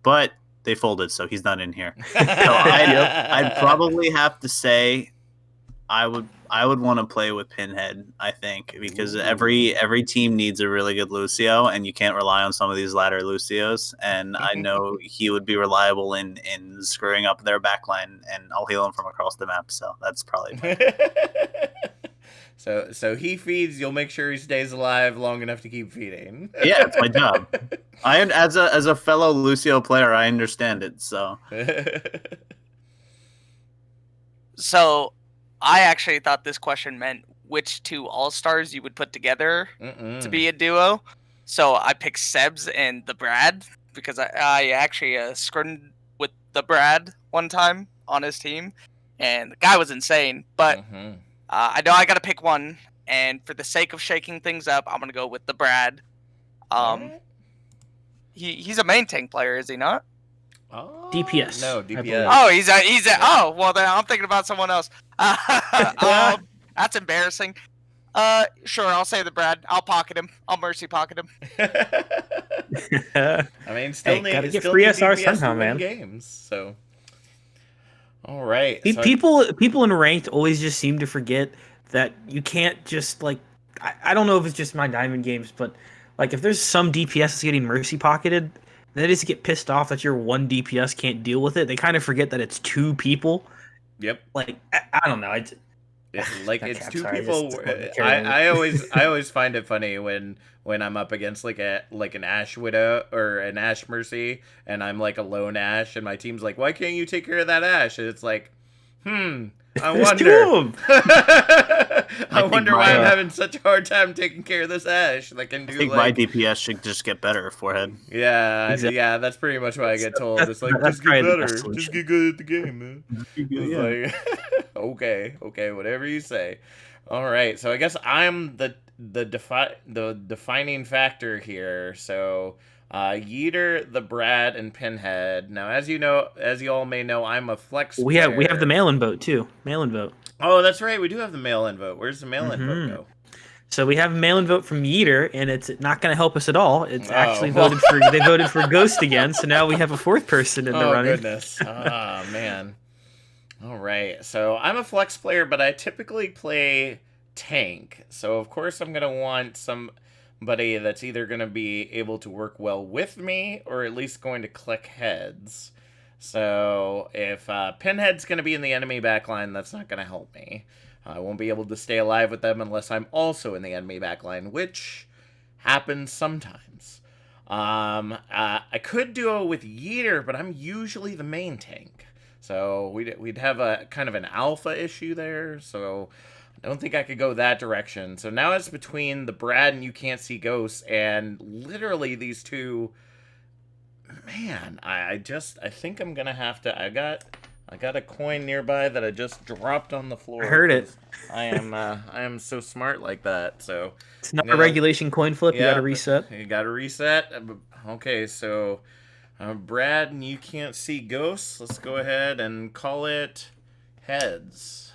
But they folded, so he's not in here. So I'd probably have to say I would want to play with Pinhead, I think, because every team needs a really good Lucio, and you can't rely on some of these ladder Lucios. And I know he would be reliable in screwing up their backline, and I'll heal him from across the map. So that's probably So he feeds. You'll make sure he stays alive long enough to keep feeding. yeah, it's my job. As a fellow Lucio player, I understand it. So So I actually thought this question meant which 2 All-Stars you would put together to be a duo. So I picked Sebs and the Brad because I actually scrimmed with the Brad one time on his team, and the guy was insane. But I know I got to pick one, and for the sake of shaking things up, I'm gonna go with the Brad. He's a main tank player, is he not? Oh, DPS. No, I believe. DPS. Oh, he's a. Oh, well then I'm thinking about someone else. That's embarrassing. Sure, I'll say the Brad. I'll pocket him. I'll mercy pocket him. I mean, still gotta get still free need SR DPS somehow, to win man. games. So, all right. So People in ranked always just seem to forget that you can't just like. I don't know if it's just my diamond games, but like if there's some DPS that's getting mercy pocketed, they just get pissed off that your one DPS can't deal with it. They kind of forget that it's 2 people. Yep. Like I don't know. It's Okay, 2 sorry, people. I always find it funny when I'm up against like an Ash Widow or an Ash Mercy, and I'm like a lone Ash, and my team's like, why can't you take care of that Ash? And it's like, I wonder. I wonder why I'm having such a hard time taking care of this Ash. That can do. I think my DPS should just get better, Forehead. Yeah, Exactly. Yeah. That's pretty much what I get told. It's like, that's just get probably the better, best solution. just get good at the game, man. It's like, okay, whatever you say. All right, so I guess I'm the defining factor here. So, Yeeter, the Brad, and Pinhead. Now, as you all may know, I'm a flex. We have the mail-in vote too. Mail-in vote. Oh, that's right. We do have the mail-in vote. Where's the mail-in vote go? So we have a mail-in vote from Yeeter, and it's not going to help us at all. It's actually they voted for Ghost again. So now we have a 4th person in the running. Oh goodness. Ah man. All right. So I'm a flex player, but I typically play tank. So of course I'm gonna want somebody that's either gonna be able to work well with me, or at least going to click heads. So if Pinhead's going to be in the enemy backline, that's not going to help me. I won't be able to stay alive with them unless I'm also in the enemy backline, which happens sometimes. I could duo with Yeeter, but I'm usually the main tank. So we'd have a kind of an alpha issue there. So I don't think I could go that direction. So now it's between the Brad and You Can't See Ghosts, and literally these two. Man, I think I'm gonna have to. I got a coin nearby that I just dropped on the floor. I heard it. I am so smart like that. So It's not a regulation coin flip. You got to reset. You got to reset. Okay, so Brad and You Can't See Ghosts. Let's go ahead and call it heads.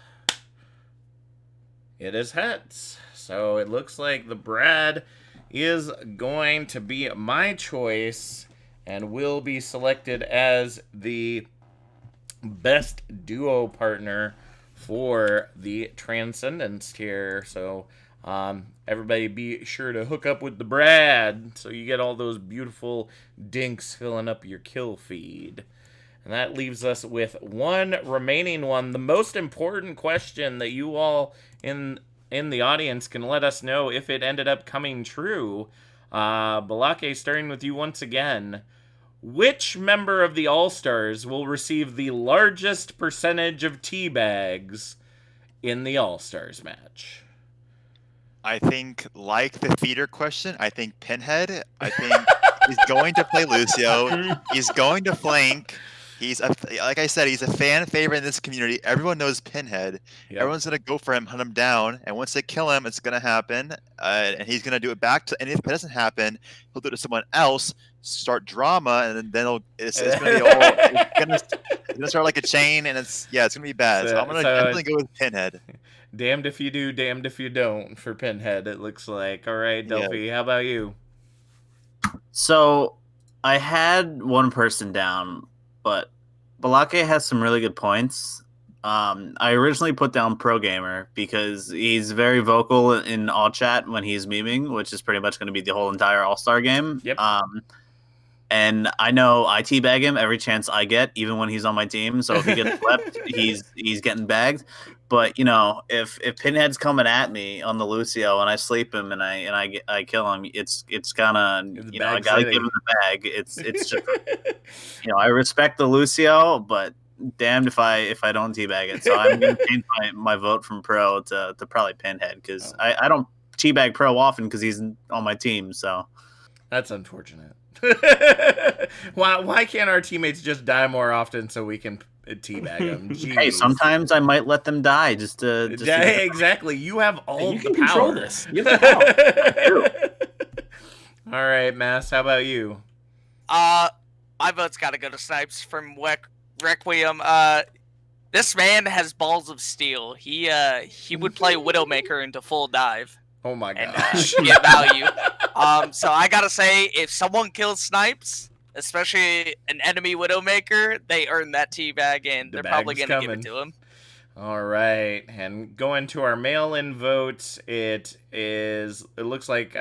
It is heads. So it looks like the Brad is going to be my choice and will be selected as the best duo partner for the Transcendence tier. So everybody be sure to hook up with the Brad so you get all those beautiful dinks filling up your kill feed. And that leaves us with one remaining one. The most important question that you all in the audience can let us know if it ended up coming true. Balake, starting with you once again. Which member of the All-Stars will receive the largest percentage of teabags in the All-Stars match? I think, like the feeder question, I think Pinhead. I think he's going to play Lucio. He's going to flank. Like I said, he's a fan favorite in this community. Everyone knows Pinhead. Yep. Everyone's gonna go for him, hunt him down, and once they kill him, it's gonna happen. And he's gonna do it back to. And if it doesn't happen, he'll do it to someone else. Start drama, and then it's gonna be all. It's gonna start like a chain, and it's gonna be bad. So I'm gonna definitely go with Pinhead. Damned if you do, damned if you don't for Pinhead. It looks like. All right, Delphi, how about you? So I had one person down, but Balake has some really good points. I originally put down Pro Gamer because he's very vocal in all chat when he's memeing, which is pretty much going to be the whole entire All-Star game. Yep. And I know I teabag him every chance I get, even when he's on my team. So if he gets swept, he's getting bagged. But if Pinhead's coming at me on the Lucio and I sleep him and I kill him, it's gonna I gotta give him the bag. It's just I respect the Lucio, but damned if I don't teabag it. So I'm gonna change my vote from Pro to probably Pinhead because I don't teabag Pro often because he's on my team. So that's unfortunate. Why can't our teammates just die more often so we can teabag them? Jeez. Hey, sometimes I might let them die just to. Exactly. You have all you the can power. Control this. You have the power. All right, Mass. How about you? My vote's got to go to Snipes from Requiem. This man has balls of steel. He would play Widowmaker into full dive. Oh my gosh. And get value. So I gotta say, if someone kills Snipes, especially an enemy Widowmaker, they earn that teabag, and they're probably gonna give it to him. All right, and going to our mail-in votes, it looks like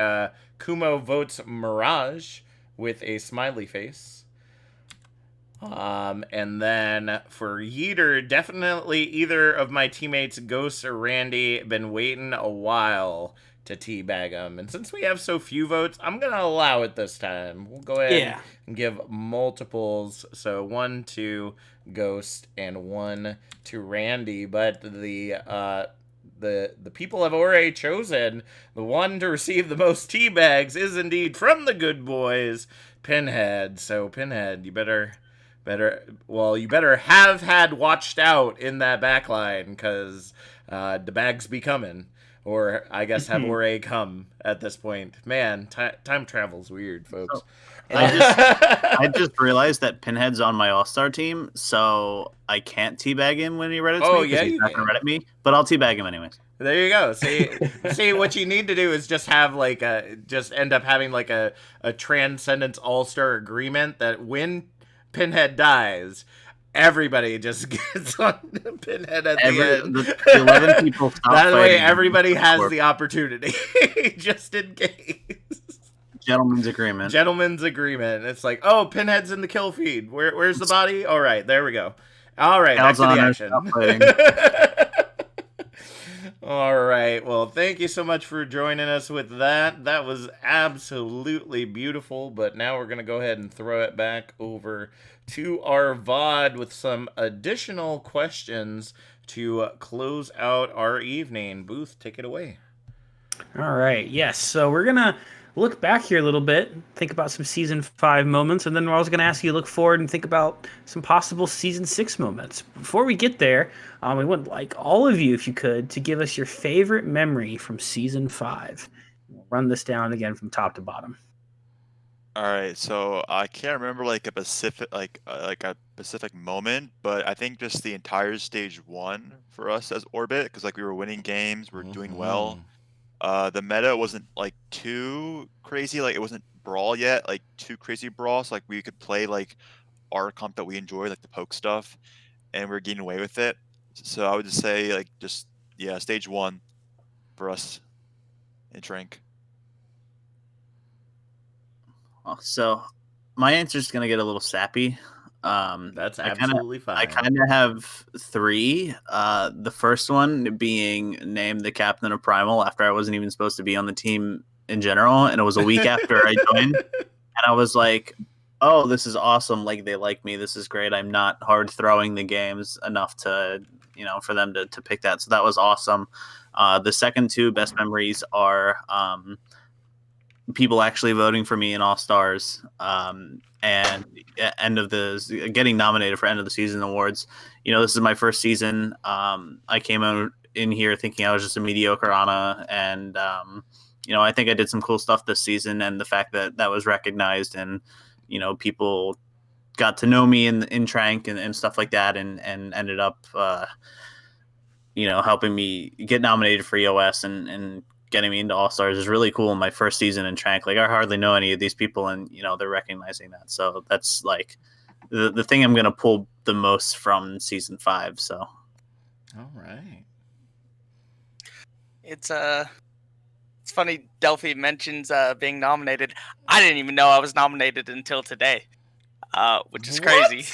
Kumo votes Mirage with a smiley face. And then for Yeeter, definitely either of my teammates, Ghost or Randy, been waiting a while to teabag him. And since we have so few votes, I'm going to allow it this time. We'll go ahead and give multiples. So 1 to Ghost and 1 to Randy. But the people have already chosen the one to receive the most teabags is indeed from the good boys, Pinhead. So Pinhead, you better have had watched out in that backline because the bags be coming. Or I guess have already come at this point. Man, time travel's weird, folks. So, I just realized that Pinhead's on my All-Star team, so I can't teabag him when he Reddits me because he's not going to Reddit me, but I'll teabag him anyways. There you go. See, what you need to do is just have just end up having like a Transcendence All-Star agreement that when Pinhead dies, everybody just gets on the Pinhead at the end. The 11 people stop that way everybody has the opportunity, just in case. Gentleman's agreement. Gentleman's agreement. It's like, oh, Pinhead's in the kill feed. Where's the body? All right, there we go. All right, back to the action. All right. Well, thank you so much for joining us with that. That was absolutely beautiful. But now we're going to go ahead and throw it back over to our VOD with some additional questions to close out our evening. Booth, take it away. All right. Yes. So we're gonna look back here a little bit, think about some season 5 moments, and then we're also gonna ask you to look forward and think about some possible season 6 moments. Before we get there, we would like all of you, if you could, to give us your favorite memory from season 5. We'll run this down again from top to bottom. All right, so I can't remember like a specific moment, but I think just the entire stage 1 for us as Orbit, because like we were winning games, we were doing well. The meta wasn't like too crazy, like it wasn't brawl yet, like too crazy brawl. So like we could play like our comp that we enjoy, like the poke stuff, and we're getting away with it. So I would just say like stage 1 for us in Trank. So my answer is going to get a little sappy. That's absolutely fine. I kind of have 3. The first one being named the captain of Primal after I wasn't even supposed to be on the team in general. And it was a week after I joined. And I was like, oh, this is awesome. Like, they like me. This is great. I'm not hard throwing the games enough to, for them to pick that. So that was awesome. The second 2 best memories are people actually voting for me in All-Stars, and getting nominated for end of the season awards. This is my first season. I came in here thinking I was just a mediocre Ana, and I think I did some cool stuff this season, and the fact that was recognized, and people got to know me in Trank and stuff like that, and ended up helping me get nominated for EOS and getting me into All-Stars is really cool in my first season in Trank. Like, I hardly know any of these people, and they're recognizing that. So that's like the thing I'm gonna pull the most from season 5. So all right. It's funny Delphi mentions being nominated. I didn't even know I was nominated until today. Which is crazy.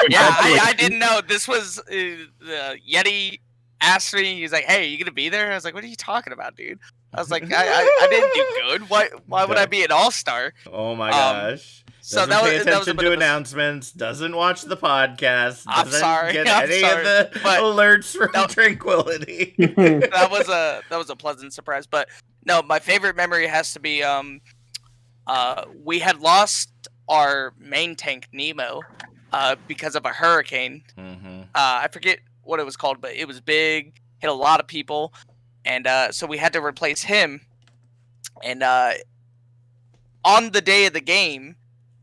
Yeah, I didn't know. This was the Yeti asked me, he's like, hey, are you gonna be there? I was like, what are you talking about, dude? I was like, I didn't do good. Why would I be an all-star? Oh my gosh. So doesn't pay attention to announcements, doesn't watch the podcast, doesn't get any of the alerts from Tranquility. that was a pleasant surprise. But no, my favorite memory has to be we had lost our main tank, Nemo, because of a hurricane. I forget what it was called, but it was big, hit a lot of people, and so we had to replace him. And on the day of the game,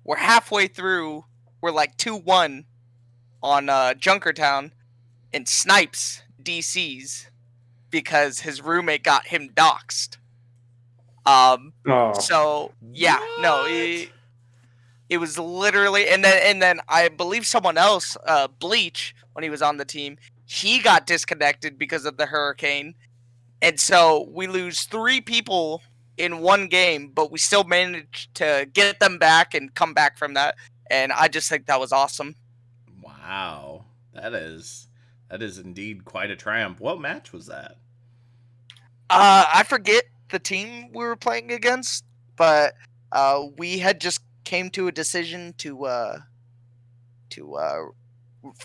we're halfway through, we're like 2-1 on Junkertown, and Snipes DCs because his roommate got him doxxed. So yeah, what? no, it was literally, and then I believe someone else, Bleach, when he was on the team, he got disconnected because of the hurricane, and so we lose 3 people in one game, but we still managed to get them back and come back from that, and I just think that was awesome. Wow, that is indeed quite a triumph. What match was that? I forget the team we were playing against, but we had just came to a decision to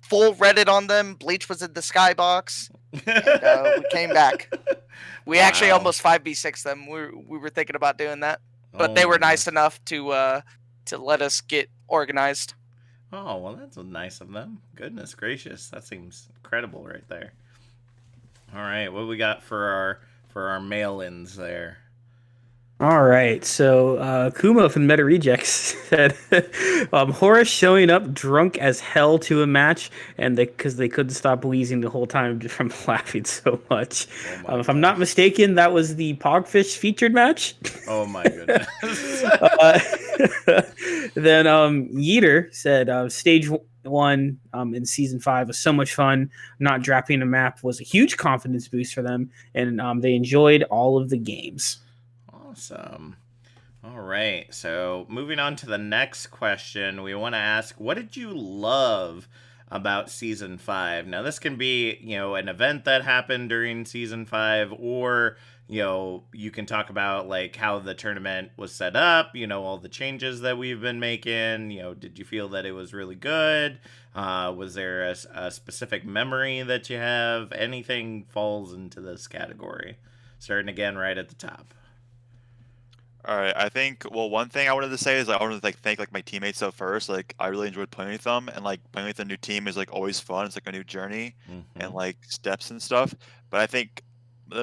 full Reddit on them. Bleach was in the skybox, and we came back. We actually almost 5v6 them. We were thinking about doing that, but they were nice enough to let us get organized. Oh, well, that's nice of them. Goodness gracious, that seems incredible right there. All right, what we got for our mail-ins there? All right, so Kumo from Meta Rejects said Horace showing up drunk as hell to a match, and because they couldn't stop wheezing the whole time from laughing so much. If I'm not mistaken, that was the Pogfish featured match. Oh my goodness. Then Yeater said stage 1 in season 5 was so much fun. Not dropping a map was a huge confidence boost for them, and they enjoyed all of the games. Awesome. All right. So moving on to the next question, we want to ask, what did you love about season 5. Now, this can be, an event that happened during season 5, or, you can talk about like how the tournament was set up, all the changes that we've been making. Did you feel that it was really good? Was there a specific memory that you have? Anything falls into this category. Starting again right at the top. All right, I think one thing I wanted to say is I wanted to thank my teammates so first. Like I really enjoyed playing with them, and like playing with a new team is like always fun. It's like a new journey and like steps and stuff. But I think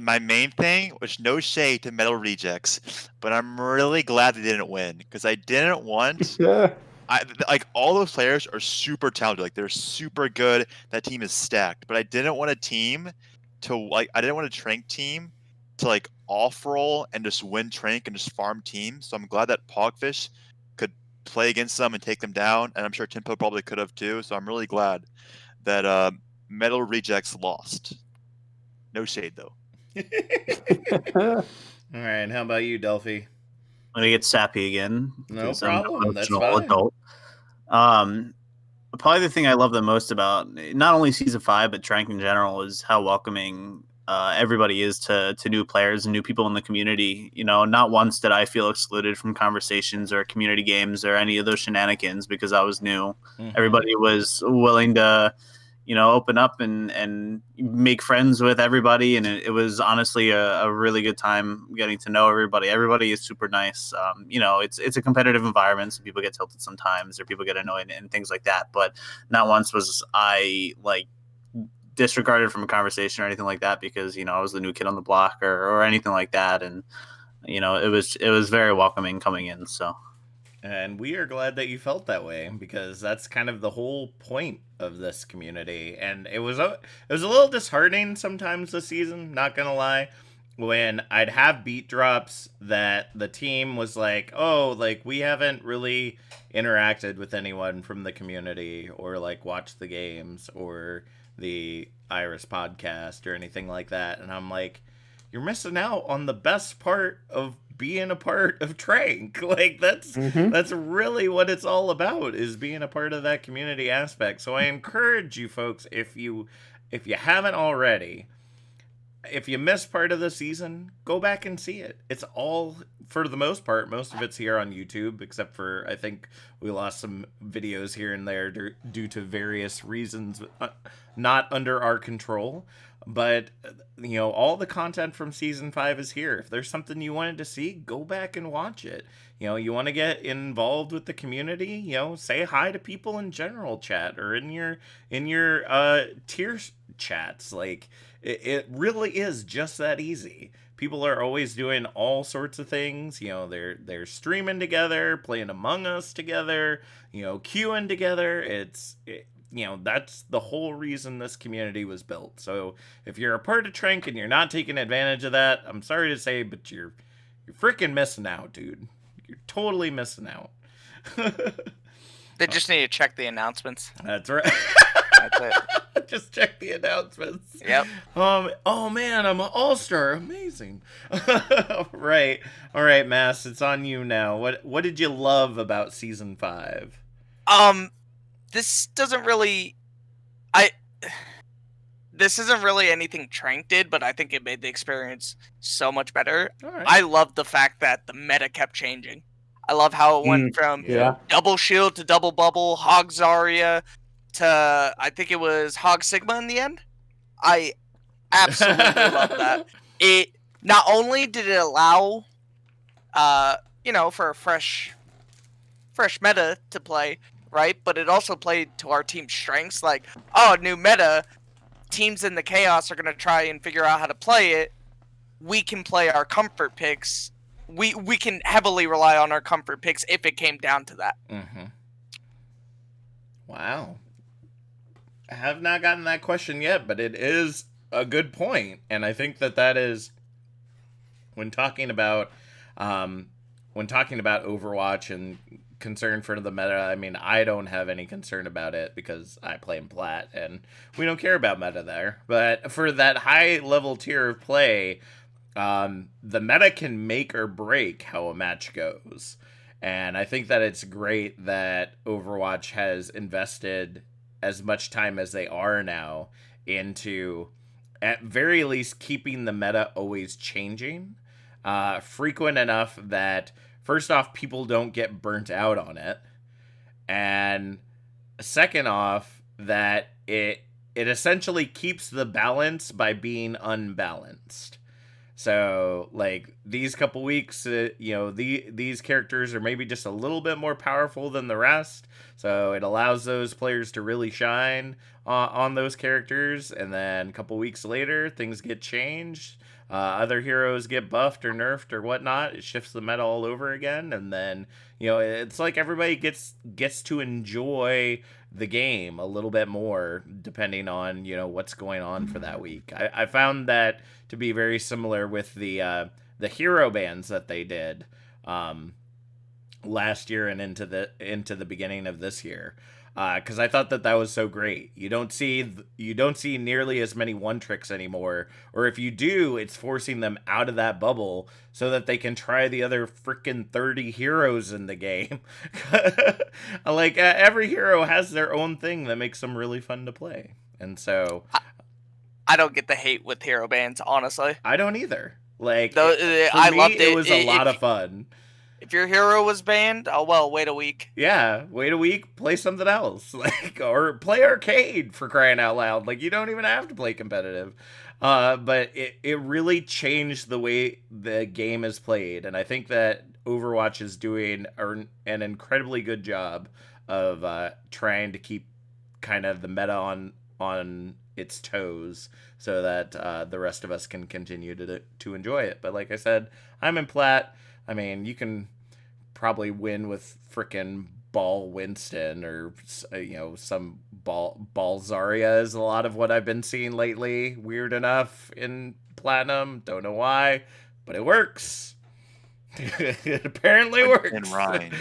my main thing, which no shade to Metal Rejects, but I'm really glad they didn't win because I didn't want. Like all those players are super talented. Like they're super good. That team is stacked. But I didn't want a team to I didn't want a Trank team to like off roll and just win Trank and just farm teams. So I'm glad that Pogfish could play against them and take them down, and I'm sure Tempo probably could have too. So I'm really glad that Metal Rejects lost. No shade though. All right, how about you, Delphi? I'm gonna get sappy again. No because I'm an problem. That's emotional fine. adult. Probably the thing I love the most about not only season 5 but Trank in general is how welcoming everybody is to new players and new people in the community. Not once did I feel excluded from conversations or community games or any of those shenanigans because I was new. Everybody was willing to, open up and make friends with everybody. And it was honestly a really good time getting to know everybody. Everybody is super nice. It's a competitive environment, so people get tilted sometimes or people get annoyed and things like that. But not once was I disregarded from a conversation or anything like that because I was the new kid on the block or anything like that. And it was very welcoming coming in. So, and we are glad that you felt that way because that's kind of the whole point of this community. And it was a little disheartening sometimes this season, not gonna lie, when I'd have beat drops that the team was like, oh, like we haven't really interacted with anyone from the community or like watched the games or the Iris podcast or anything like that. And I'm like, you're missing out on the best part of being a part of Trank. Like that's really what it's all about, is being a part of that community aspect. So I encourage you folks, if you haven't already, if you missed part of the season, go back and see it. It's all, for the most part, most of it's here on YouTube, except for I think we lost some videos here and there due to various reasons not under our control. But, all the content from Season 5 is here. If there's something you wanted to see, go back and watch it. You want to get involved with the community, say hi to people in general chat or in your tier chats. Like, it really is just that easy. People are always doing all sorts of things. They're streaming together, playing Among Us together, queuing together. That's the whole reason this community was built. So if you're a part of Trank and you're not taking advantage of that, I'm sorry to say, but you're freaking missing out, dude. You're totally missing out. They just need to check the announcements. That's right. That's it. Just check the announcements. Yep. Oh man, I'm an all-star. Amazing. Right. All right, Mass, it's on you now. What did you love about season 5? This doesn't really this isn't really anything Trank did, but I think it made the experience so much better. Right. I love the fact that the meta kept changing. I love how it went from double shield to double bubble, Hog Zarya to, I think it was Hog Sigma in the end. I absolutely love that. It not only did it allow for a fresh meta to play, right? But it also played to our team's strengths. Like, new meta, teams in the chaos are going to try and figure out how to play it. We can play our comfort picks. We can heavily rely on our comfort picks if it came down to that. Wow. I have not gotten that question yet, but it is a good point. And I think that is, when talking about Overwatch and concern for the meta, I mean, I don't have any concern about it because I play in Plat and we don't care about meta there. But for that high level tier of play, the meta can make or break how a match goes. And I think that it's great that Overwatch has invested as much time as they are now into, at very least, keeping the meta always changing, frequent enough that, first off, people don't get burnt out on it, and second off, that it essentially keeps the balance by being unbalanced. So, like, these couple weeks, these characters are maybe just a little bit more powerful than the rest. So it allows those players to really shine on those characters. And then a couple weeks later, things get changed. Other heroes get buffed or nerfed or whatnot. It shifts the meta all over again. And then, it's like everybody gets to enjoy the game a little bit more depending on what's going on for that week. I found that to be very similar with the hero bans that they did last year and into the beginning of this year, because I thought that was so great. You don't see nearly as many one tricks anymore, or if you do, it's forcing them out of that bubble so that they can try the other freaking 30 heroes in the game. Like, every hero has their own thing that makes them really fun to play, and so I don't get the hate with hero bans, honestly. I don't either. Like, I loved it. It was a lot of fun. If your hero was banned, oh well, wait a week. Yeah, wait a week, play something else. Like, or play arcade, for crying out loud. Like, you don't even have to play competitive. But it really changed the way the game is played, and I think that Overwatch is doing an incredibly good job of trying to keep kind of the meta on its toes, so that the rest of us can continue to enjoy it. But like I said, I'm in plat. I mean, you can probably win with frickin' Ball Winston or some Ball Zarya is a lot of what I've been seeing lately. Weird enough in Platinum, don't know why, but it works. It apparently works. And Ryan.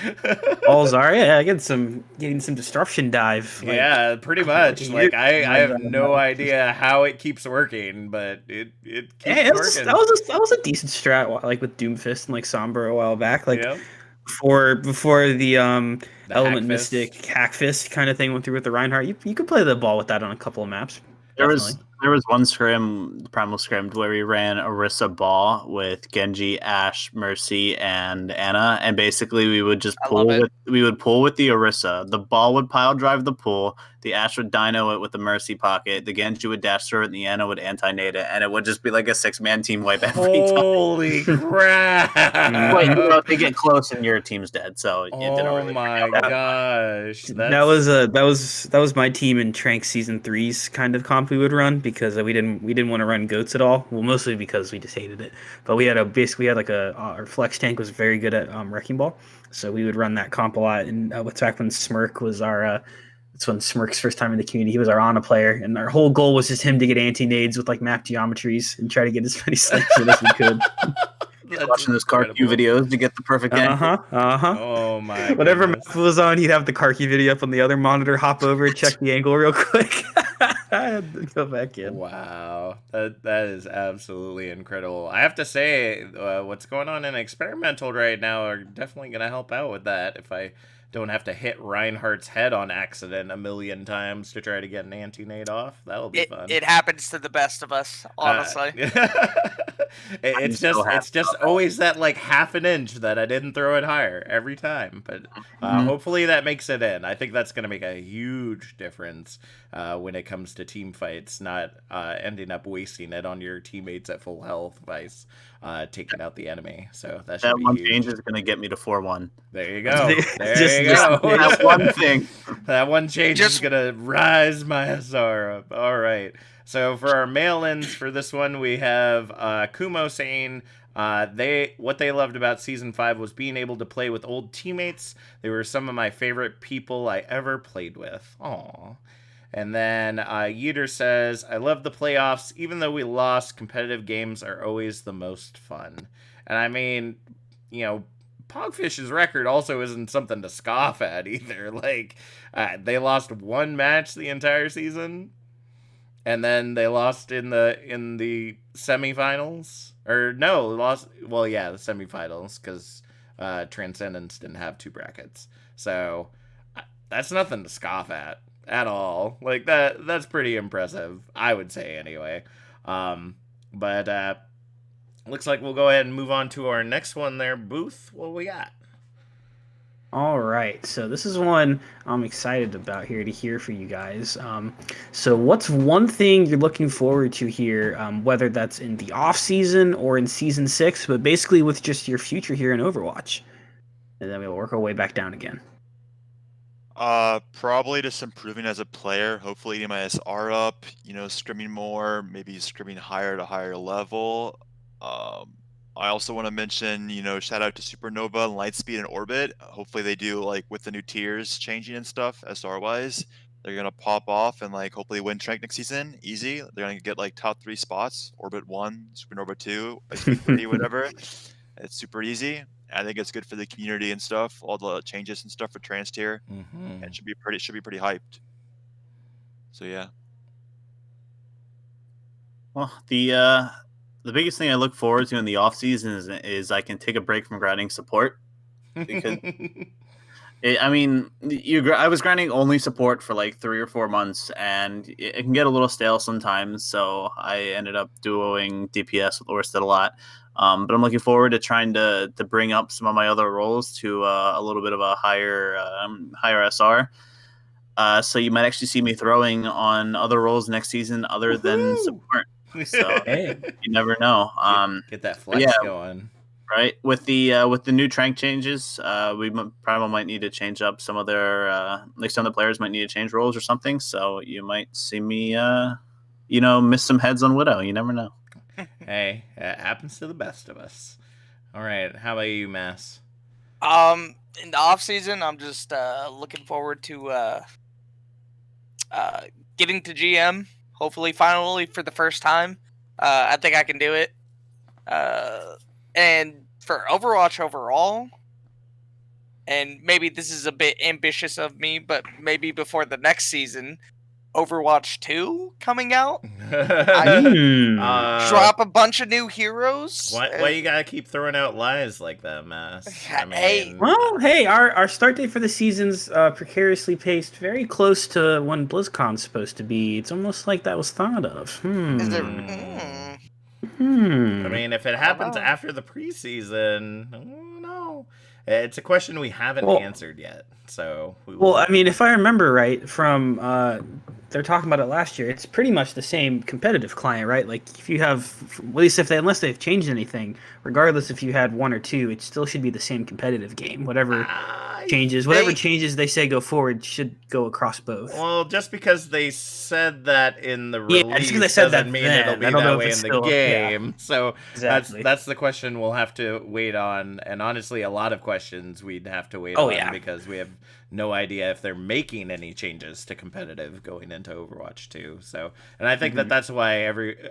Balls are, yeah, getting some disruption dive. Like, yeah, pretty much. Like, I have no idea how it keeps working, but it keeps working. That was a decent strat, like with Doomfist and like Sombra a while back. Like, before the Element Mystic Hackfist kind of thing went through with the Reinhardt, you could play the ball with that on a couple of maps. There was one scrim, Primal Scrim, where we ran Orisa Ball with Genji, Ashe, Mercy, and Ana, and basically we would just pull with the Orisa. The ball would pile drive the pull. The Ashe would dino it with the Mercy pocket. The Genji would dash through it, and the Ana would anti-nade it, and it would just be like a 6-man team wipe every time. Holy crap! But they get close, and your team's dead. So it didn't really my gosh, that was my team in Trank Season 3's kind of comp we would run, because we didn't want to run goats at all. Well, mostly because we just hated it. But we had our flex tank was very good at wrecking ball, so we would run that comp a lot. And back when Smirk was our that's when Smirk's first time in the community. He was our Ana player, and our whole goal was just him to get anti-nades with like map geometries and try to get as many snipes in as we could. Watching those CarQ videos to get the perfect angle. Oh my! Whatever map was on, he'd have the CarQ video up on the other monitor. Hop over, check the angle real quick. I had to go back in. Wow, that is absolutely incredible. I have to say, what's going on in experimental right now are definitely going to help out with that. If I don't have to hit Reinhardt's head on accident a million times to try to get an anti-nade off, that'll be fun. It happens to the best of us, honestly. It's just always that like half an inch that I didn't throw it higher every time, but hopefully that makes it in. I think that's going to make a huge difference when it comes to team fights, not ending up wasting it on your teammates at full health by taking out the enemy. So that one huge. change is going to get me to 4-1. There you go. There you go. That one thing. That one change is going to rise my SR up. All right. So for our mail-ins for this one, we have Kumo saying what they loved about Season 5 was being able to play with old teammates. They were some of my favorite people I ever played with. Aww. And then Yeater says, I love the playoffs. Even though we lost, competitive games are always the most fun. And I mean, Pogfish's record also isn't something to scoff at either. Like, they lost one match the entire season, and then they lost in the semifinals. Or no, lost. Well, yeah, the semifinals, because Transcendence didn't have 2 brackets. So that's nothing to scoff at. at all. Like that's pretty impressive, I would say anyway. But looks like we'll go ahead and move on to our next one there. Booth, what we got? All right, so this is one I'm excited about here to hear for you guys. So what's one thing you're looking forward to here, whether that's in the off season or in season 6, but basically with just your future here in Overwatch? And then we'll work our way back down again. Probably just improving as a player. Hopefully getting my SR up. Scrimming more. Maybe scrimming higher to higher level. I also want to mention, shout out to Supernova and Lightspeed and Orbit. Hopefully they do like with the new tiers changing and stuff, SR wise. They're gonna pop off and like hopefully win Trank next season. Easy. They're gonna get like top 3 spots. Orbit 1, Supernova 2, SP 3, whatever. It's super easy. I think it's good for the community and stuff. All the changes and stuff for Trans tier, and should be pretty hyped. So yeah. Well, the biggest thing I look forward to in the off season is I can take a break from grinding support, because I was grinding only support for like 3 or 4 months, and it can get a little stale sometimes. So I ended up duoing DPS with Orsted a lot. But I'm looking forward to trying to bring up some of my other roles to a little bit of a higher SR. So you might actually see me throwing on other roles next season other than support. So Hey. you never know. Get that flex yeah. going. Right, with the new Trank changes, Primal might need to change up some of their like some of the players might need to change roles or something. So you might see me, miss some heads on Widow. You never know. Hey, it happens to the best of us. All right, how about you, Mass? In the off season, I'm just looking forward to getting to GM. Hopefully, finally for the first time. I think I can do it. And for Overwatch overall, and maybe this is a bit ambitious of me, but maybe before the next season, Overwatch 2 coming out. Drop a bunch of new heroes. Why you gotta keep throwing out lies like that, Mass? Our start date for the season's precariously paced very close to when BlizzCon's supposed to be. It's almost like that was thought of. Is there, I mean, if it happens after the preseason, I don't know. It's a question we haven't answered yet. So if I remember right from they're talking about it last year, it's pretty much the same competitive client, right? Like if you have, at least unless they've changed anything, regardless if you had 1 or 2, it still should be the same competitive game. Whatever changes they say go forward should go across both. Well, just because they said that in the release they said doesn't that mean then. it'll be I don't that know way if in it's the still, game. So Exactly. that's the question we'll have to wait on, and honestly, a lot of questions we'd have to wait on because we have no idea if they're making any changes to competitive going into Overwatch 2. So, and I think that's why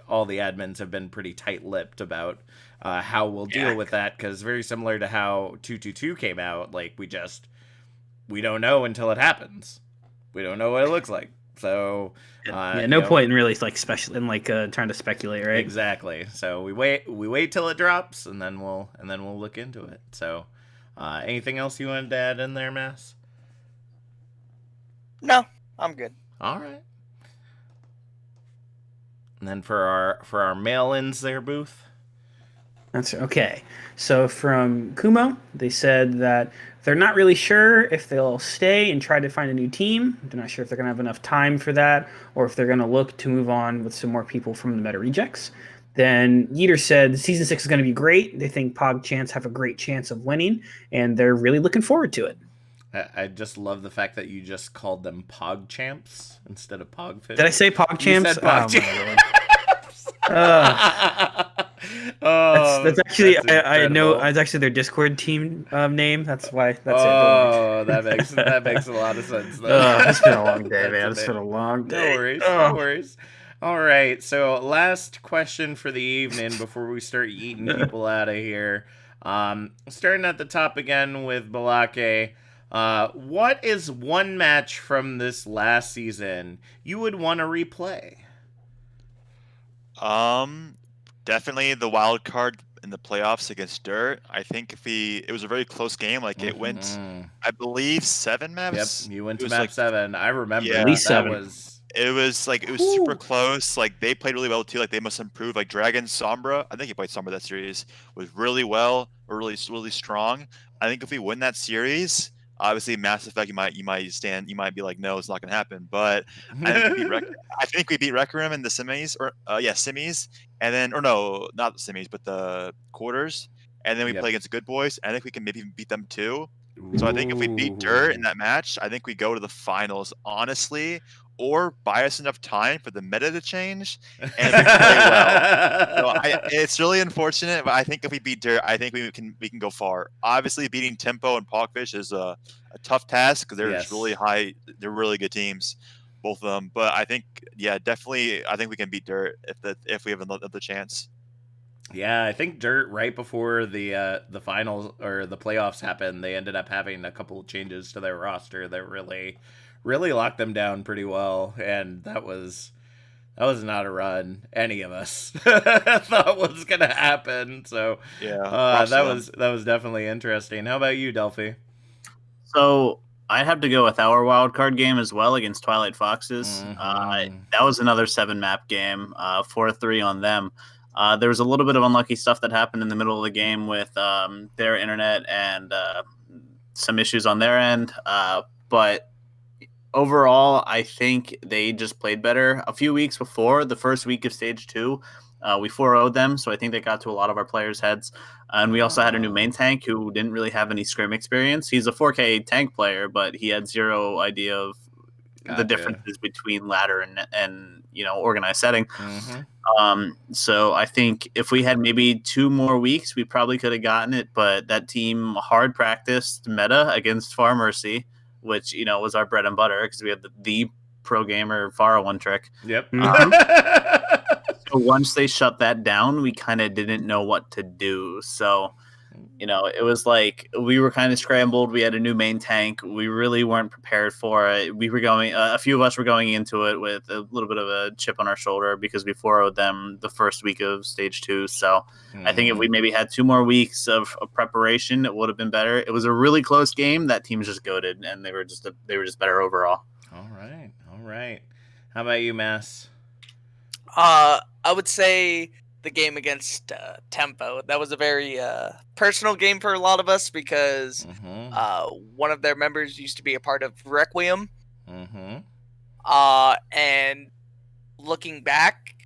all the admins have been pretty tight-lipped about how we'll deal with that, because very similar to how 222 came out, like we don't know until it happens. We don't know what it looks like. So no point in really trying to speculate, right? Exactly. So we wait till it drops, and then we'll look into it. So anything else you wanted to add in there, Mass? No, I'm good. All right. And then for our mail-ins there, Booth. That's okay. So from Kumo, they said that they're not really sure if they'll stay and try to find a new team. They're not sure if they're going to have enough time for that, or if they're going to look to move on with some more people from the meta rejects. Then Yeater said season 6 is going to be great. They think PogChamps have a great chance of winning, and they're really looking forward to it. I just love the fact that you just called them PogChamps instead of Pogfish. Did I say PogChamps? You said PogChamps. That's actually I know it's actually their Discord team name. That's why. That's it. Oh, that makes a lot of sense. It's been a long day, man. It's been a long day. No worries. All right, so last question for the evening before we start eating people out of here. Starting at the top again with Balake. What is one match from this last season you would want to replay? Definitely the wild card in the playoffs against Dirt. I think it was a very close game. Like it went, I believe, 7 Yep, maps. you went It to was map like 7. I remember yeah, At least that 7. was. it was like it was super close. Like they played really well too. Like they must improve. Like Dragon Sombra, I think he played Sombra that series, was really well, or really strong. I think if we win that series, obviously Mass Effect, you might be like, no, it's not gonna happen. But I think we beat Requiem in the semis, or semis, and then or no, not the semis, but the quarters, and then we Yep. play against the good boys. I think we can maybe beat them too. So I think if we beat Dirt in that match, I think we go to the finals, honestly, or buy us enough time for the meta to change, and we play well. So it's really unfortunate, but I think if we beat Dirt, I think we can go far. Obviously, beating Tempo and Pogfish is a tough task because they're just really Yes. high. They're really good teams, both of them. But I think, yeah, definitely, I think we can beat Dirt if we have another chance. Yeah, I think Dirt right before the finals or the playoffs happened, they ended up having a couple of changes to their roster that really locked them down pretty well, and that was not a run any of us thought was gonna happen. So Yeah, props to them. that was definitely interesting. How about you, Delphi? So I'd have to go with our wild card game as well against Twilight Foxes. Mm-hmm. That was another 7 map game, 4-3 on them. There was a little bit of unlucky stuff that happened in the middle of the game with their internet and some issues on their end. But overall, I think they just played better. A few weeks before the first week of stage 2, we 4-0'd them, so I think they got to a lot of our players' heads. And we also had a new main tank who didn't really have any scrim experience. He's a 4K tank player, but he had zero idea of the Gotcha. differences between ladder and organized setting. Mm-hmm. So I think if we had maybe 2 more weeks, we probably could have gotten it. But that team hard practiced meta against Far Mercy, which was our bread and butter because we had the pro gamer Fara one trick. Yep. So once they shut that down, we kind of didn't know what to do. So it was like we were kind of scrambled. We had a new main tank. We really weren't prepared for it. We were going, a few of us were going into it with a little bit of a chip on our shoulder because we 4-0'd them the first week of stage 2. So I think if we maybe had 2 more weeks of preparation, it would have been better. It was a really close game. That team's just goated, and they were just better overall. All right. How about you, Mass? I would say the game against Tempo. That was a very personal game for a lot of us because one of their members used to be a part of Requiem. And looking back,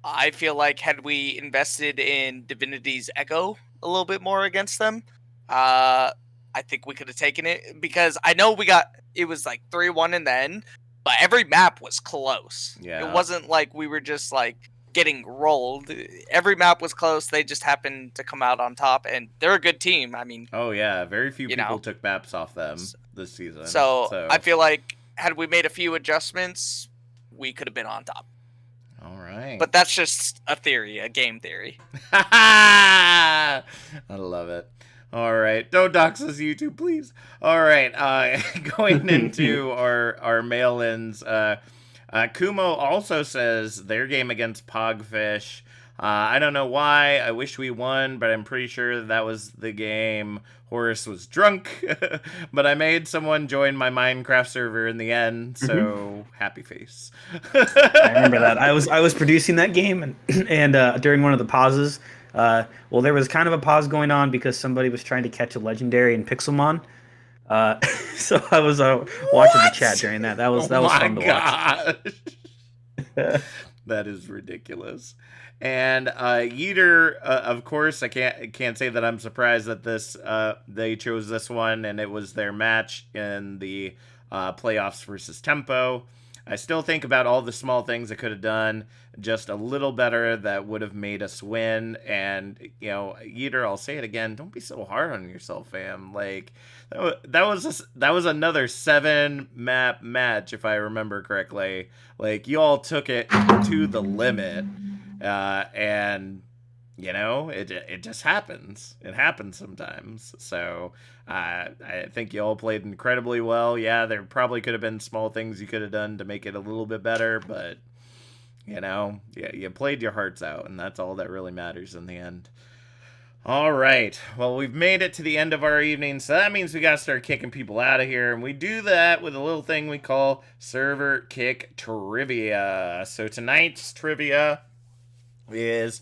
I feel like had we invested in Divinity's Echo a little bit more against them, I think we could have taken it because I know it was like 3-1 in the end, but every map was close. Yeah. It wasn't like we were just like getting rolled. Every map was close. They just happened to come out on top, and they're a good team. I mean, oh yeah, very few people took maps off them this season. So I feel like had we made a few adjustments, we could have been on top. All right. But that's just a theory, a game theory. I love it. All right. Don't dox us, YouTube, please. All right. Going into our mail-ins, Kumo also says their game against Pogfish. I don't know why. I wish we won, but I'm pretty sure that was the game. Horace was drunk, but I made someone join my Minecraft server in the end, so happy face. I remember that. I was producing that game, and during one of the pauses, there was kind of a pause going on because somebody was trying to catch a legendary in Pixelmon. So I was watching the chat during that. That was fun to watch. That is ridiculous. And Yeeter, of course, I can't say that I'm surprised that they chose this one, and it was their match in the playoffs versus Tempo. I still think about all the small things I could have done just a little better that would have made us win. And Yeeter, I'll say it again: don't be so hard on yourself, fam. Like that was another 7-map match, if I remember correctly. Like you all took it to the limit. And it just happens. It happens sometimes. So I think you all played incredibly well. Yeah, there probably could have been small things you could have done to make it a little bit better, but you played your hearts out, and that's all that really matters in the end. All right. Well, we've made it to the end of our evening, so that means we got to start kicking people out of here. And we do that with a little thing we call Server Kick Trivia. So tonight's trivia is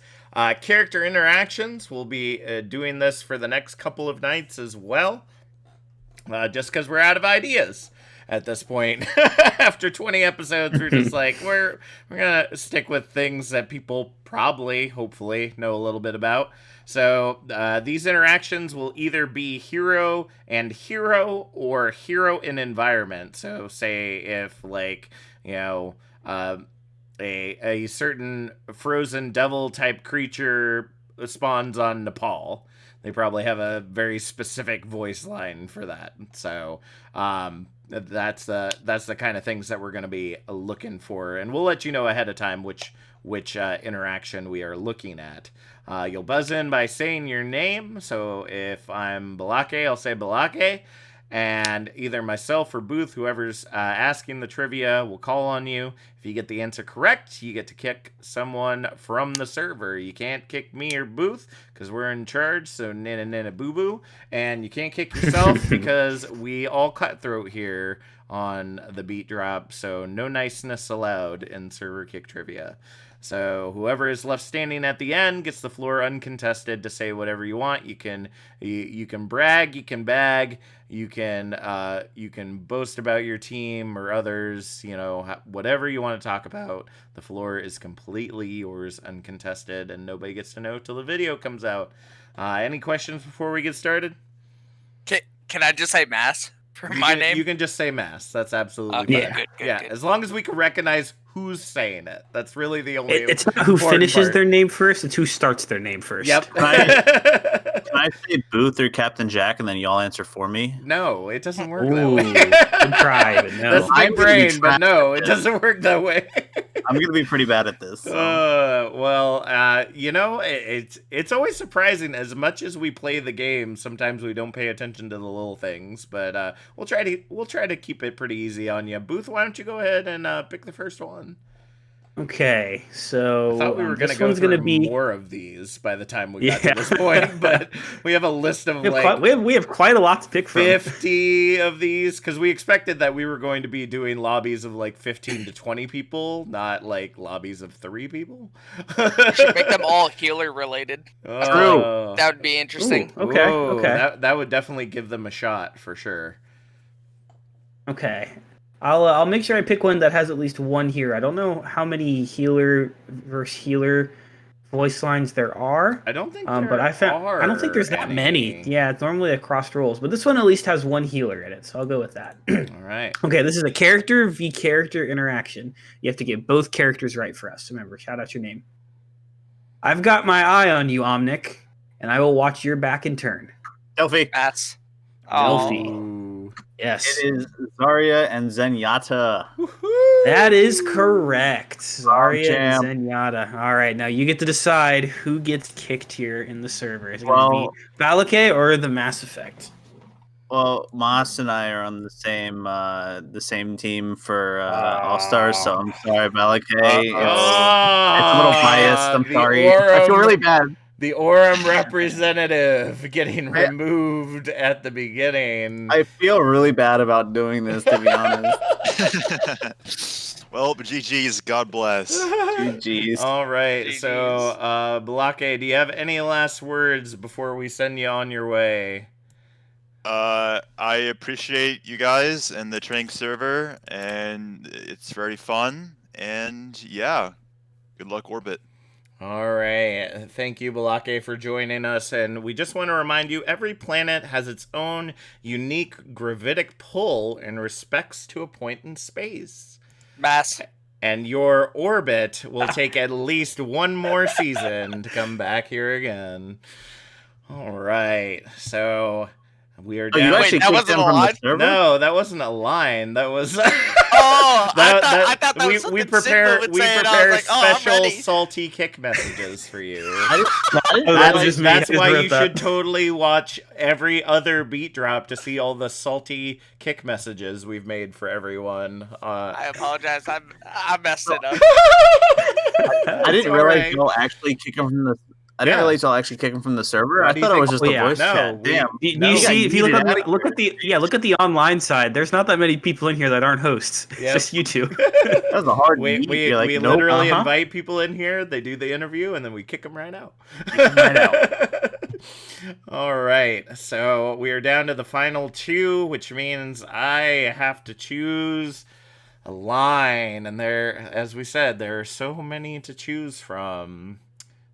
character interactions. We'll be doing this for the next couple of nights as well, just because we're out of ideas at this point. After 20 episodes, we're just like, we're gonna stick with things that people probably, hopefully, know a little bit about. So these interactions will either be hero and hero or hero and environment. So say if, like, you know, a certain frozen devil type creature spawns on Nepal, they probably have a very specific voice line for that. So that's the kind of things that we're going to be looking for, and we'll let you know ahead of time which interaction we are looking at. You'll buzz in by saying your name. So if I'm Balake, I'll say Balake. And either myself or Booth, whoever's asking the trivia, will call on you. If you get the answer correct, you get to kick someone from the server. You can't kick me or Booth because we're in charge, so nana boo boo. And you can't kick yourself because we all cutthroat here on the BeatDrop, so no niceness allowed in server kick trivia. So whoever is left standing at the end gets the floor uncontested to say whatever you want. You can brag, you can bag, you can boast about your team or others, you know, whatever you want to talk about. The floor is completely yours, uncontested, and nobody gets to know till the video comes out. Any questions before we get started? Can I just say mass for my name? You can just say mass. That's absolutely fine. Good, yeah, good. As long as we can recognize who's saying it. That's really the only. It's not who finishes part. Their name first; it's who starts their name first. Yep. Can I say Booth or Captain Jack, and then y'all answer for me? No, it doesn't work Ooh, that way. good try, but no. That's big brain, but no, it doesn't work that way. I'm gonna be pretty bad at this. You know, it's always surprising. As much as we play the game, sometimes we don't pay attention to the little things. But we'll try to keep it pretty easy on you. Booth, why don't you go ahead and pick the first one? Okay, so I thought we were going to go through more of these by the time we got to this point, but we have a list of we have quite a lot to pick from. 50 of these, because we expected that we were going to be doing lobbies of like 15 to 20 people, not like lobbies of 3 people. We should make them all healer related. True. That would be interesting. Ooh, okay. That would definitely give them a shot for sure. Okay. I'll make sure I pick one that has at least one here. I don't know how many healer versus healer voice lines there are. I don't think but I don't think there's that many. Yeah, it's normally across roles, but this one at least has one healer in it, so I'll go with that. All right. Okay, this is a character v character interaction. You have to get both characters right for us. Remember, shout out your name. I've got my eye on you, Omnic, and I will watch your back in turn. Delphi. That's Delphi. Yes. It is Zarya and Zenyatta. That is correct. Zarya Jam. and Zenyatta. All right, now you get to decide who gets kicked here in the server. Is it Well- going to be Balake or the Mass Effect? Well, Moss and I are on the same team for All-Stars, so I'm sorry, Balake. It's a little biased. I'm sorry. I feel really bad. The Orem representative getting removed at the beginning. I feel really bad about doing this, to be honest. Well, GG's. God bless. GG's. All right. GG's. So, Balake, do you have any last words before we send you on your way? I appreciate you guys and the training server, and it's very fun. And yeah, good luck, Orbit. All right. Thank you, Balake, for joining us. And we just want to remind you, every planet has its own unique gravitic pull in respects to a point in space. mass. And your orbit will take at least one more season to come back here again. All right. So we are Oh, you down. actually that kicked wasn't them a from the line? server? No, that wasn't a line. That was Oh, I thought that was we something prepare Sigma would we say, and I prepare was like, oh, I'm special ready. salty kick messages for you. that was just me. That's I just why wrote you that. should totally watch every other BeatDrop to see all the salty kick messages we've made for everyone. I apologize. I messed it up. I didn't all realize right. you'll actually kick them from the. I didn't Yeah. realize I'll actually kick him from the server. Why I do you thought it was think- just Oh, a yeah. voice No, chat. we- Damn. Do you No. see if you look Yeeted on out of look at the look at the online side? There's not that many people in here that aren't hosts. It's Yep. just you two. That was a hard We yeet. You're like, we nope. literally Uh-huh. invite people in here. They do the interview, and then we kick them right out. right out. All right, so we are down to the final two, which means I have to choose a line, and as we said, there are so many to choose from.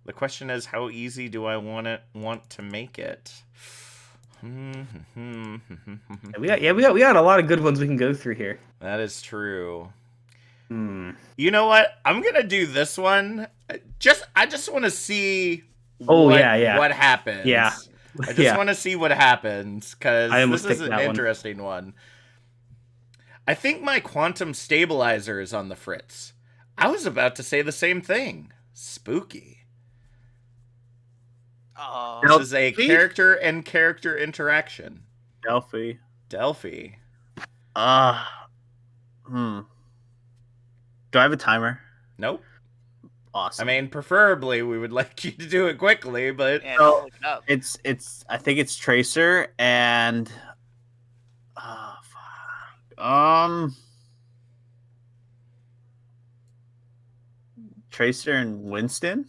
The question is, how easy do I want to make it? We got a lot of good ones we can go through here. That is true. Hmm. You know what? I'm gonna do this one. I just want to see. Oh, what, yeah. What happens? Yeah. I just Yeah. want to see what happens because I almost this is picked an that one. interesting one. I think my quantum stabilizer is on the fritz. I was about to say the same thing. Spooky. This is a Delphi? character and character interaction. Delphi. Delphi. Do I have a timer? Nope. Awesome. I mean, preferably we would like you to do it quickly, but And I'll look it up. it's I think it's Tracer and Tracer and Winston.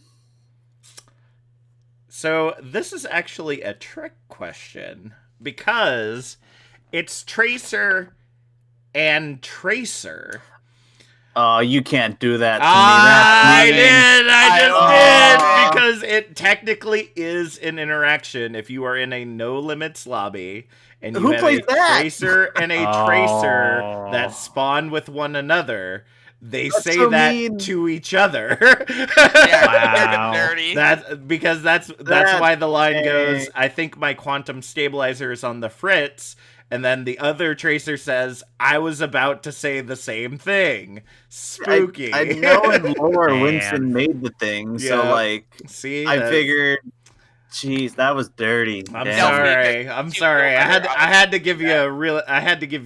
so this is actually a trick question because it's Tracer and Tracer. Oh, you can't do that to I me. did. I just Oh. did because it technically is an interaction. If you are in a no limits lobby and you Who have plays a that? tracer and a tracer Oh. that spawn with one another, they That's say so that mean. to each other. Yeah, Wow. dirty. That's That's why the line goes. dang. I think my quantum stabilizer is on the fritz. And then the other tracer says, I was about to say the same thing. Spooky. I know in lore Man. Winston made the thing, so Yeah. like See, I that's- figured, jeez, that was dirty. I'm Damn. sorry. I'm You sorry. feel better. I had to give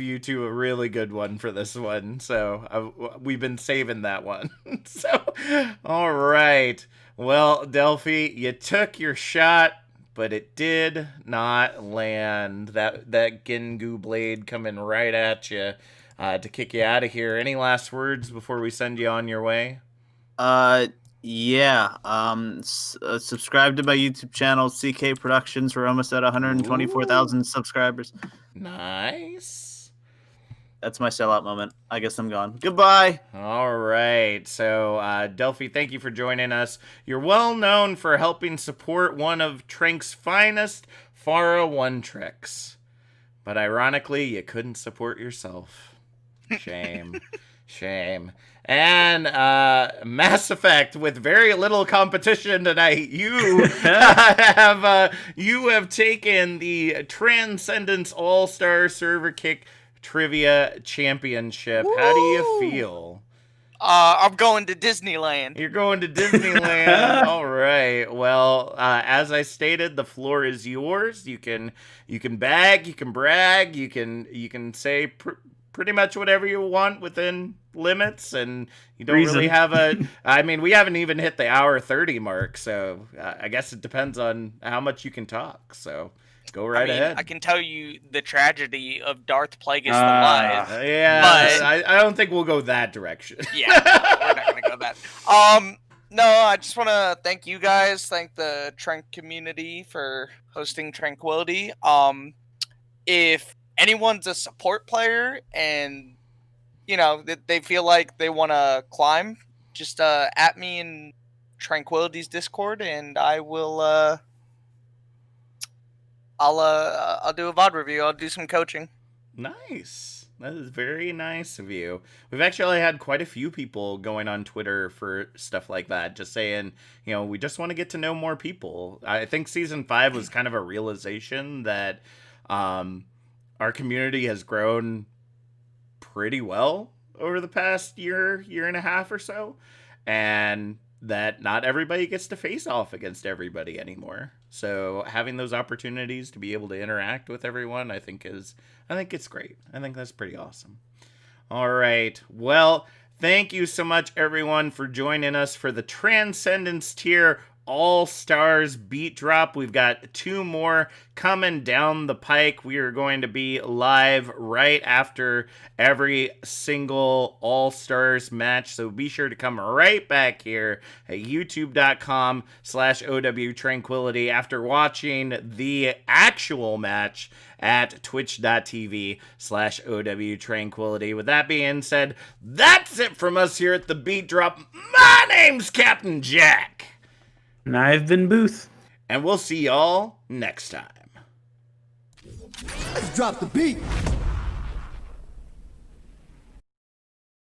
you two a really good one for this one. So we've been saving that one. So, all right. Well, Delphi, you took your shot, but it did not land. That Gingu blade coming right at you to kick you out of here. Any last words before we send you on your way? Yeah. Subscribe to my YouTube channel, CK Productions. We're almost at 124,000 subscribers. Nice. That's my sellout moment. I guess I'm gone. Goodbye. All right. So, Delphi, thank you for joining us. You're well known for helping support one of Trank's finest Phara 1 tricks. But ironically, you couldn't support yourself. Shame. Shame. And Mass Effect, with very little competition tonight, you have taken the Transcendence All-Star Server Kick Trivia Championship. How do you feel? I'm going to Disneyland. You're going to Disneyland. All right. Well, as I stated, the floor is yours. You can bag, you can brag, you can say pretty much whatever you want within limits, and you don't really have a. I mean, we haven't even hit the hour 30 mark, so I guess it depends on how much you can talk. So. Go right ahead. I can tell you the tragedy of Darth Plagueis the Live. Yeah, but- I don't think we'll go that direction. Yeah, no, we're not gonna go that. No, I just want to thank you guys, thank the Trank community for hosting Tranquility. If anyone's a support player and they feel like they want to climb, just at me in Tranquility's Discord, and I will. I'll do a VOD review. I'll do some coaching. Nice. That is very nice of you. We've actually had quite a few people going on Twitter for stuff like that, just saying, we just want to get to know more people. I think season 5 was kind of a realization that our community has grown pretty well over the past year and a half or so, and that not everybody gets to face off against everybody anymore. So having those opportunities to be able to interact with everyone, I think it's great. I think that's pretty awesome. All right. Well, thank you so much, everyone, for joining us for the Transcendence Tier All-Stars BeatDrop. We've got 2 more coming down the pike. We are going to be live right after every single All-Stars match, so be sure to come right back here at youtube.com/OW Tranquility after watching the actual match at twitch.tv/OW Tranquility. With that being said, that's it from us here at the BeatDrop. My name's Captain Jack. And I've been Booth. And we'll see y'all next time. Let's drop the beat.